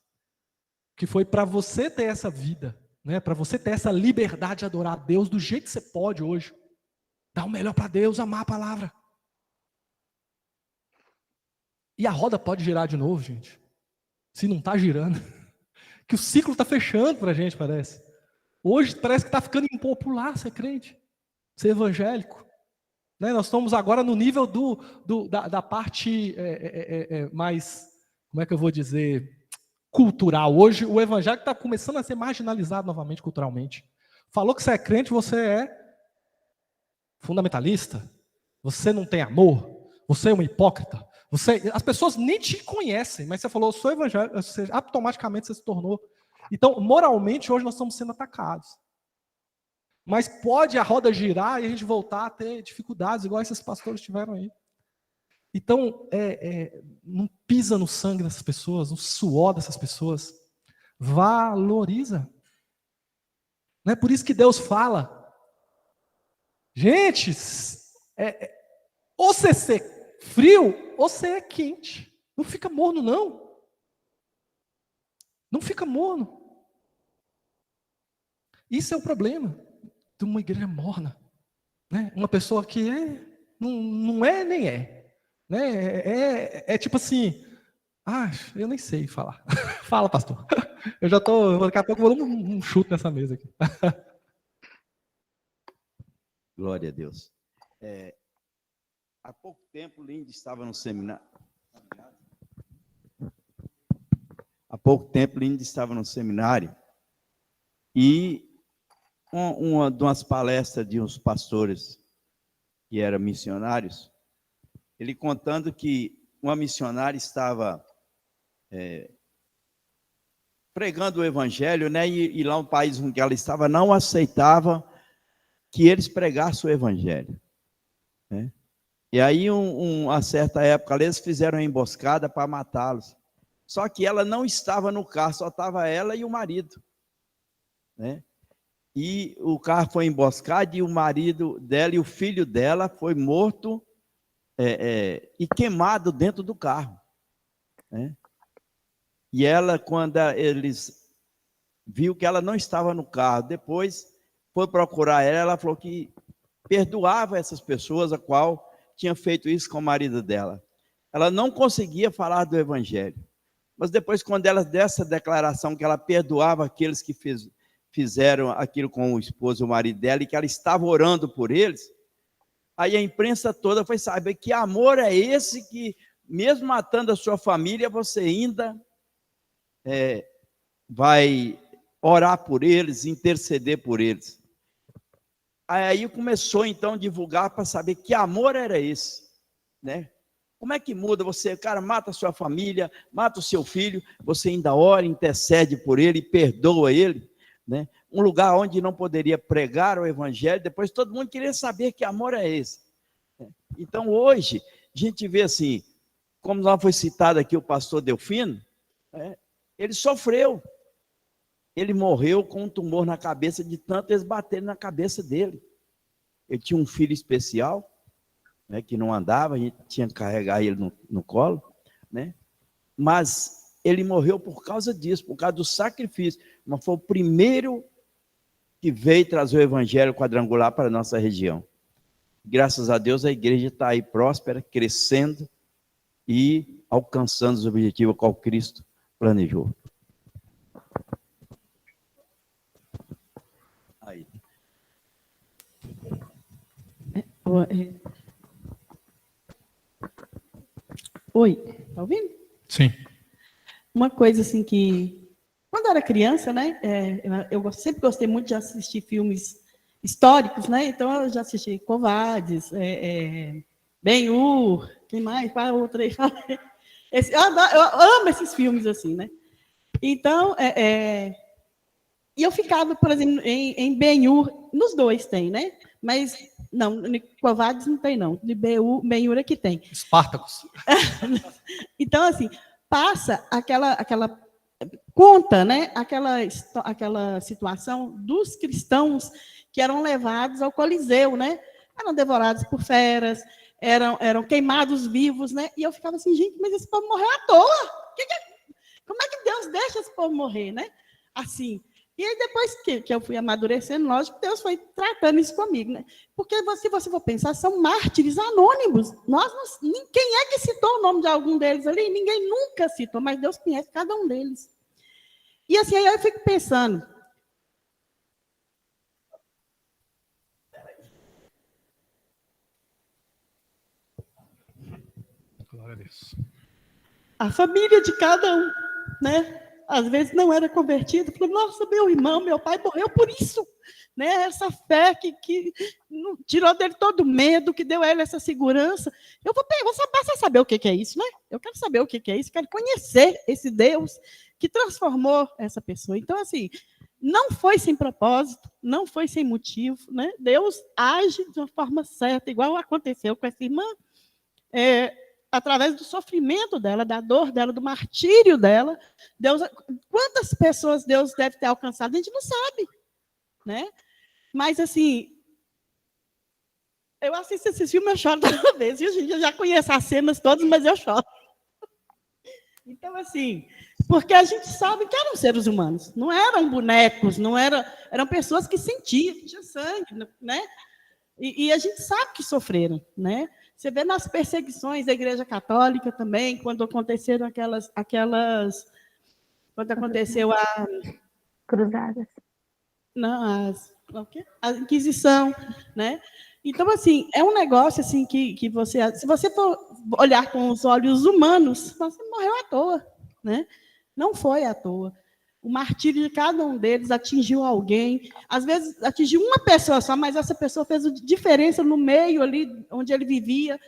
Que foi para você ter essa vida, né? Para você ter essa liberdade de adorar a Deus do jeito que você pode hoje. Dar o melhor para Deus, amar a palavra. E a roda pode girar de novo, gente. Se não está girando. Que o ciclo está fechando para a gente, parece. Hoje parece que está ficando impopular ser crente, ser evangélico. Né? Nós estamos agora no nível da parte mais, como é que eu vou dizer, cultural. Hoje o evangelho está começando a ser marginalizado novamente culturalmente. Falou que você é crente, você é fundamentalista, você não tem amor, você é um hipócrita. As pessoas nem te conhecem, mas você falou, eu sou evangélico, ou seja, automaticamente você se tornou. Então, moralmente, hoje nós estamos sendo atacados. Mas pode a roda girar e a gente voltar a ter dificuldades, igual esses pastores tiveram aí. Então, não pisa no sangue dessas pessoas, no suor dessas pessoas. Valoriza. Não é por isso que Deus fala. Gente, ou você é frio, ou você é quente. Não fica morno, não. Não fica morno. Isso é o problema de uma igreja morna. Né? Uma pessoa que não é nem é. Né? É tipo assim, eu nem sei falar. Fala, pastor. Eu já estou, daqui a pouco eu vou dar um chute nessa mesa aqui. Glória a Deus. Há pouco tempo, Lindy estava no seminário. Há pouco tempo, Lindy estava no seminário e uma de umas palestras de uns pastores que eram missionários, ele contando que uma missionária estava pregando o evangelho, né? E lá um país em que ela estava não aceitava que eles pregassem o evangelho, né? E aí, a certa época, eles fizeram uma emboscada para matá-los. Só que ela não estava no carro, só estava ela e o marido, né? E o carro foi emboscado e o marido dela e o filho dela foi morto e queimado dentro do carro, né? E ela, quando eles viu que ela não estava no carro, depois foi procurar ela falou que perdoava essas pessoas a qual tinha feito isso com o marido dela. Ela não conseguia falar do evangelho. Mas depois, quando ela dessa declaração que ela perdoava aqueles que fizeram aquilo com o esposo e o marido dela e que ela estava orando por eles, aí a imprensa toda foi saber que amor é esse que, mesmo matando a sua família, você ainda vai orar por eles, interceder por eles. Aí começou então a divulgar para saber que amor era esse, né? Como é que muda? Você, cara, mata a sua família, mata o seu filho, você ainda ora, intercede por ele, perdoa ele, né? Um lugar onde não poderia pregar o evangelho, depois todo mundo queria saber que amor é esse. Então hoje, a gente vê assim, como já foi citado aqui o pastor Delfino, ele sofreu. Ele morreu com um tumor na cabeça de tanto eles baterem na cabeça dele. Ele tinha um filho especial, né, que não andava, a gente tinha que carregar ele no colo, né? Mas ele morreu por causa disso, por causa do sacrifício. Mas foi o primeiro que veio trazer o evangelho quadrangular para a nossa região. Graças a Deus a igreja está aí próspera, crescendo e alcançando os objetivos que o Cristo planejou. Aí. Oi, tá ouvindo? Sim. Uma coisa assim que, quando eu era criança, né, eu sempre gostei muito de assistir filmes históricos, né? Então eu já assisti Covardes, Ben-Hur, quem mais? Qual outra aí? Eu amo esses filmes assim, né? Então, e eu ficava, por exemplo, em Ben-Hur, nos dois tem, né? Mas, não, Covardes não tem, não. De Ben-Hur é que tem. Espartacus. Então, assim, passa aquela conta, né? Aquela situação dos cristãos que eram levados ao Coliseu, né? Eram devorados por feras, eram queimados vivos, né? E eu ficava assim, gente, mas esse povo morreu à toa. Como é que Deus deixa esse povo morrer, né? Assim. E aí, depois que eu fui amadurecendo, lógico, Deus foi tratando isso comigo, né? Porque, se você for pensar, são mártires anônimos. Quem é que citou o nome de algum deles ali? Ninguém nunca citou, mas Deus conhece cada um deles. E assim, aí eu fico pensando. Glória a Deus. A família de cada um, né? Às vezes não era convertido, falou, nossa, meu irmão, meu pai morreu por isso, né? Essa fé que tirou dele todo o medo, que deu a ele essa segurança. Eu vou passar a saber o que é isso, né? Eu quero saber o que é isso, quero conhecer esse Deus que transformou essa pessoa. Então, assim, não foi sem propósito, não foi sem motivo, né? Deus age de uma forma certa, igual aconteceu com essa irmã. através do sofrimento dela, da dor dela, do martírio dela, Deus, quantas pessoas Deus deve ter alcançado, a gente não sabe, né? Mas, assim, eu assisto esse filme, eu choro toda vez, viu, gente? Eu já conheço as cenas todas, mas eu choro. Então, assim, porque a gente sabe que eram seres humanos, não eram bonecos, eram pessoas que sentiam, que tinham sangue, né? E a gente sabe que sofreram, né? Você vê nas perseguições da Igreja Católica também, quando aconteceram quando aconteceu Cruzadas. a Inquisição, né? Então, assim, é um negócio assim que você, se você for olhar com os olhos humanos, você morreu à toa, né? Não foi à toa. O martírio de cada um deles atingiu alguém, às vezes atingiu uma pessoa só, mas essa pessoa fez diferença no meio ali onde ele vivia.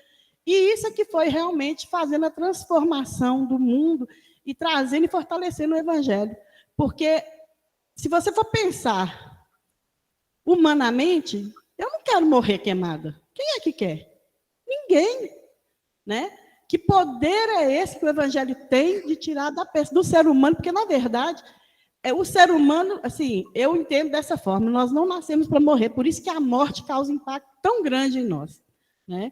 E isso é que foi realmente fazendo a transformação do mundo e trazendo e fortalecendo o evangelho. Porque se você for pensar humanamente, eu não quero morrer queimada. Quem é que quer? Ninguém, né? Que poder é esse que o evangelho tem de tirar do ser humano? Porque, na verdade, o ser humano, assim, eu entendo dessa forma, nós não nascemos para morrer, por isso que a morte causa um impacto tão grande em nós, né?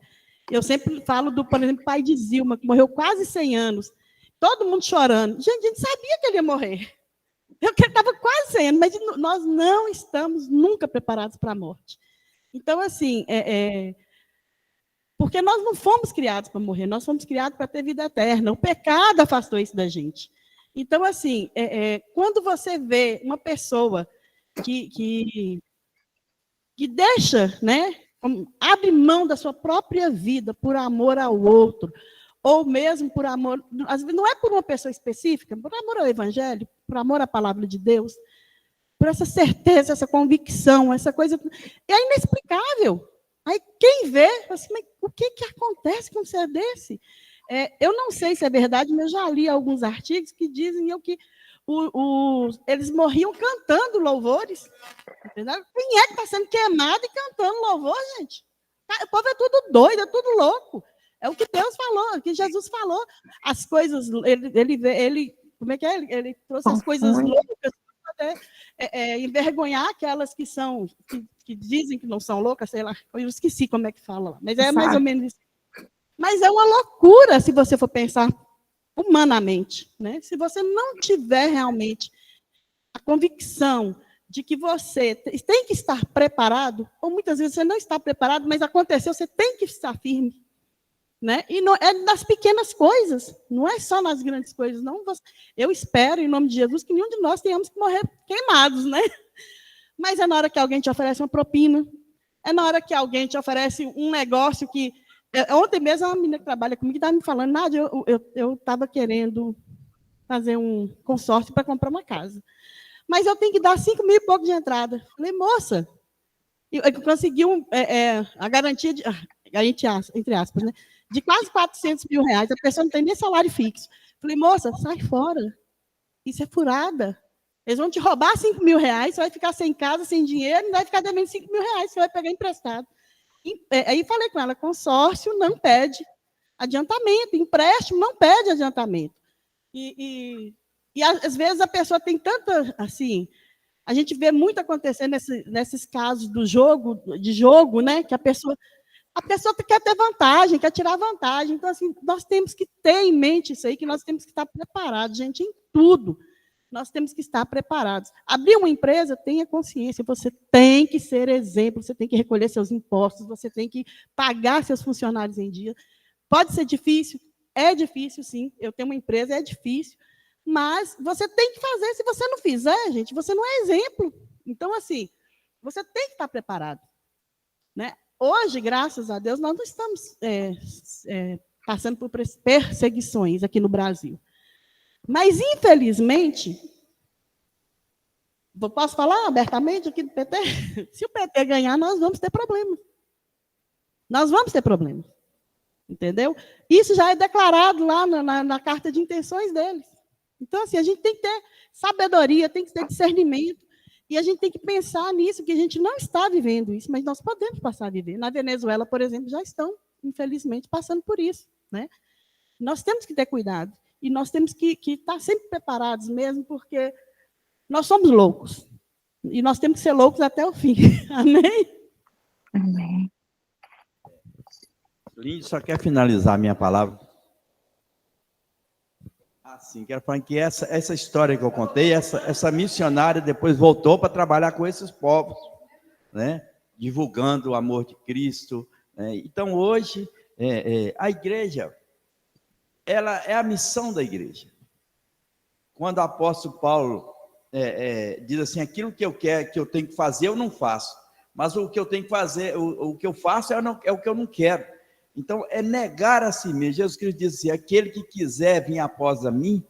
Eu sempre falo por exemplo, pai de Zilma, que morreu quase 100 anos, todo mundo chorando. Gente, a gente sabia que ele ia morrer. Eu estava quase 100 anos, mas nós não estamos nunca preparados para a morte. Então, assim, porque nós não fomos criados para morrer, nós fomos criados para ter vida eterna. O pecado afastou isso da gente. Então, assim, quando você vê uma pessoa que deixa, né, abre mão da sua própria vida por amor ao outro, ou mesmo por amor, às vezes não é por uma pessoa específica, por amor ao evangelho, por amor à palavra de Deus, por essa certeza, essa convicção, essa coisa, é inexplicável. Aí quem vê, assim, mas o que acontece com um ser desse? Eu não sei se é verdade, mas eu já li alguns artigos que dizem que eles morriam cantando louvores. Entendeu? Quem é que está sendo queimado e cantando louvor, gente? O povo é tudo doido, é tudo louco. É o que Deus falou, o que Jesus falou. As coisas, ele como é que é? Ele trouxe as coisas loucas para poder envergonhar aquelas que dizem que não são loucas, sei lá, eu esqueci como é que fala lá, mas é mais ou menos isso. Mas é uma loucura se você for pensar humanamente, né? Se você não tiver realmente a convicção de que você tem que estar preparado, ou muitas vezes você não está preparado, mas aconteceu, você tem que estar firme, né? E não, é nas pequenas coisas, não é só nas grandes coisas, não. Eu espero, em nome de Jesus, que nenhum de nós tenhamos que morrer queimados, né? Mas é na hora que alguém te oferece uma propina, é na hora que alguém te oferece um negócio que... Ontem mesmo, uma menina que trabalha comigo estava me falando, Nádia, eu estava querendo fazer um consórcio para comprar uma casa. Mas eu tenho que dar 5 mil e pouco de entrada. Falei, moça, eu consegui a garantia, entre aspas, né, de quase 400 mil reais. A pessoa não tem nem salário fixo. Falei, moça, sai fora. Isso é furada. Eles vão te roubar 5 mil reais, você vai ficar sem casa, sem dinheiro, e vai ficar devendo 5 mil reais, você vai pegar emprestado. Aí falei com ela, consórcio não pede adiantamento, empréstimo não pede adiantamento. E às vezes a pessoa tem tanta, assim, a gente vê muito acontecer nesses casos de jogo, né, que a pessoa quer ter vantagem, quer tirar vantagem. Então, assim, nós temos que ter em mente isso aí, que nós temos que estar preparados, gente, em tudo. Nós temos que estar preparados. Abrir uma empresa, tenha consciência, você tem que ser exemplo, você tem que recolher seus impostos, você tem que pagar seus funcionários em dia. Pode ser difícil? É difícil, sim. Eu tenho uma empresa, é difícil. Mas você tem que fazer. Se você não fizer, gente, você não é exemplo. Então, assim, você tem que estar preparado, né? Hoje, graças a Deus, nós não estamos passando por perseguições aqui no Brasil. Mas, infelizmente, posso falar abertamente aqui do PT? Se o PT ganhar, nós vamos ter problemas. Nós vamos ter problemas. Entendeu? Isso já é declarado lá na carta de intenções deles. Então, assim, a gente tem que ter sabedoria, tem que ter discernimento, e a gente tem que pensar nisso, que a gente não está vivendo isso, mas nós podemos passar a viver. Na Venezuela, por exemplo, já estão, infelizmente, passando por isso, né? Nós temos que ter cuidado. E nós temos que estar sempre preparados mesmo, porque nós somos loucos. E nós temos que ser loucos até o fim. Amém? Amém. Lindy só quer finalizar a minha palavra. Assim, quero falar que essa história que eu contei, essa missionária depois voltou para trabalhar com esses povos, né? Divulgando o amor de Cristo. Né? Então, hoje, a igreja, ela é a missão da igreja. Quando o apóstolo Paulo diz assim, aquilo que eu quero, que eu tenho que fazer, eu não faço. Mas o que eu tenho que fazer, o que eu faço é o que eu não quero. Então, é negar a si mesmo. Jesus Cristo diz assim, aquele que quiser vir após a mim,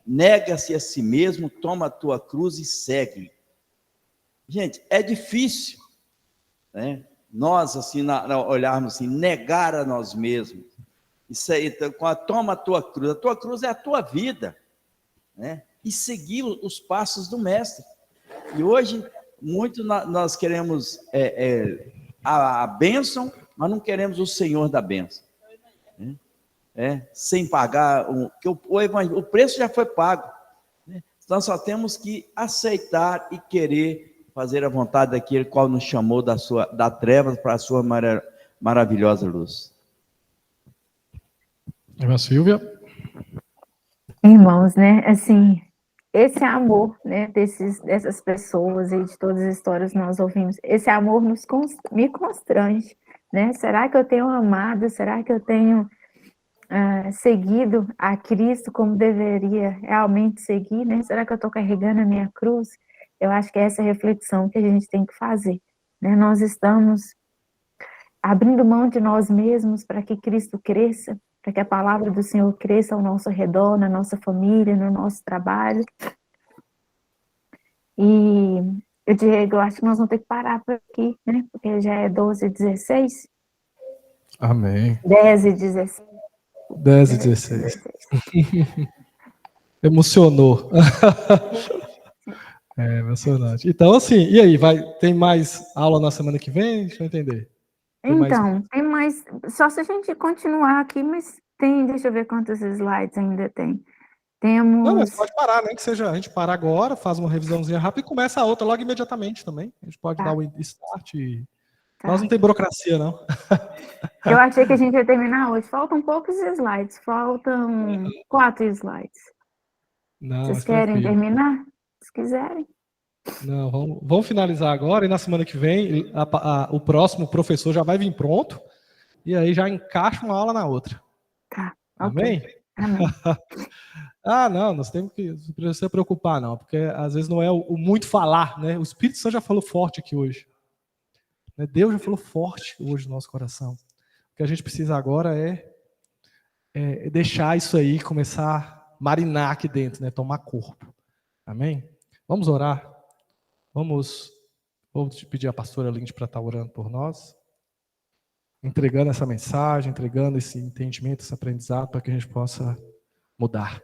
nega-se a si mesmo, toma a tua cruz e segue. Gente, é difícil, né? Nós, assim, olharmos assim, negar a nós mesmos. Isso aí, então, toma a tua cruz é a tua vida, né? E seguir os passos do mestre. E hoje, muito nós queremos a bênção, mas não queremos o Senhor da bênção. Sem pagar, o preço já foi pago. Né? Então, só temos que aceitar e querer fazer a vontade daquele qual nos chamou da treva para a sua maravilhosa luz. Irmã Silvia? Irmãos, né, assim, esse amor, né, dessas pessoas e de todas as histórias que nós ouvimos, esse amor me constrange, né? Será que eu tenho amado? Será que eu tenho seguido a Cristo como deveria realmente seguir, né? Será que eu estou carregando a minha cruz? Eu acho que é essa reflexão que a gente tem que fazer, né? Nós estamos abrindo mão de nós mesmos para que Cristo cresça, para que a palavra do Senhor cresça ao nosso redor, na nossa família, no nosso trabalho. E Diego, eu acho que nós vamos ter que parar por aqui, né? Porque já é 12h16. Amém. 10h16. 10h16. Emocionou. Emocionante. Então, assim, e aí, tem mais aula na semana que vem? Deixa eu entender. Tem mais, só se a gente continuar aqui, mas deixa eu ver quantos slides ainda tem. Não, mas pode parar, né? Que seja, a gente para agora, faz uma revisãozinha rápida e começa a outra logo imediatamente também. A gente pode dar o start e... Nós não tem burocracia, não. Eu achei que a gente ia terminar hoje. Faltam poucos slides, faltam 4 slides. Não, vocês querem terminar? Se quiserem. Não, vamos finalizar agora e na semana que vem o próximo professor já vai vir pronto e aí já encaixa uma aula na outra. Tá. Amém? Okay. Amém. Não, nós temos que não precisa se preocupar, não, porque às vezes não é o muito falar, né? O Espírito Santo já falou forte aqui hoje. Deus já falou forte hoje no nosso coração. O que a gente precisa agora é deixar isso aí começar a marinar aqui dentro, né? Tomar corpo. Amém? Vamos orar. Vou te pedir a pastora Lindy para estar orando por nós, entregando essa mensagem, entregando esse entendimento, esse aprendizado para que a gente possa mudar.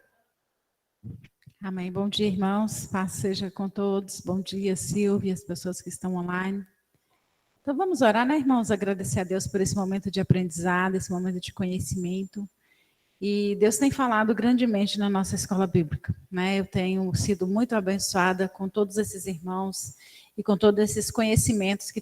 Amém. Bom dia, irmãos. Paz seja com todos. Bom dia, Silvia, as pessoas que estão online. Então vamos orar, né, irmãos? Agradecer a Deus por esse momento de aprendizado, esse momento de conhecimento. E Deus tem falado grandemente na nossa escola bíblica, né? Eu tenho sido muito abençoada com todos esses irmãos e com todos esses conhecimentos que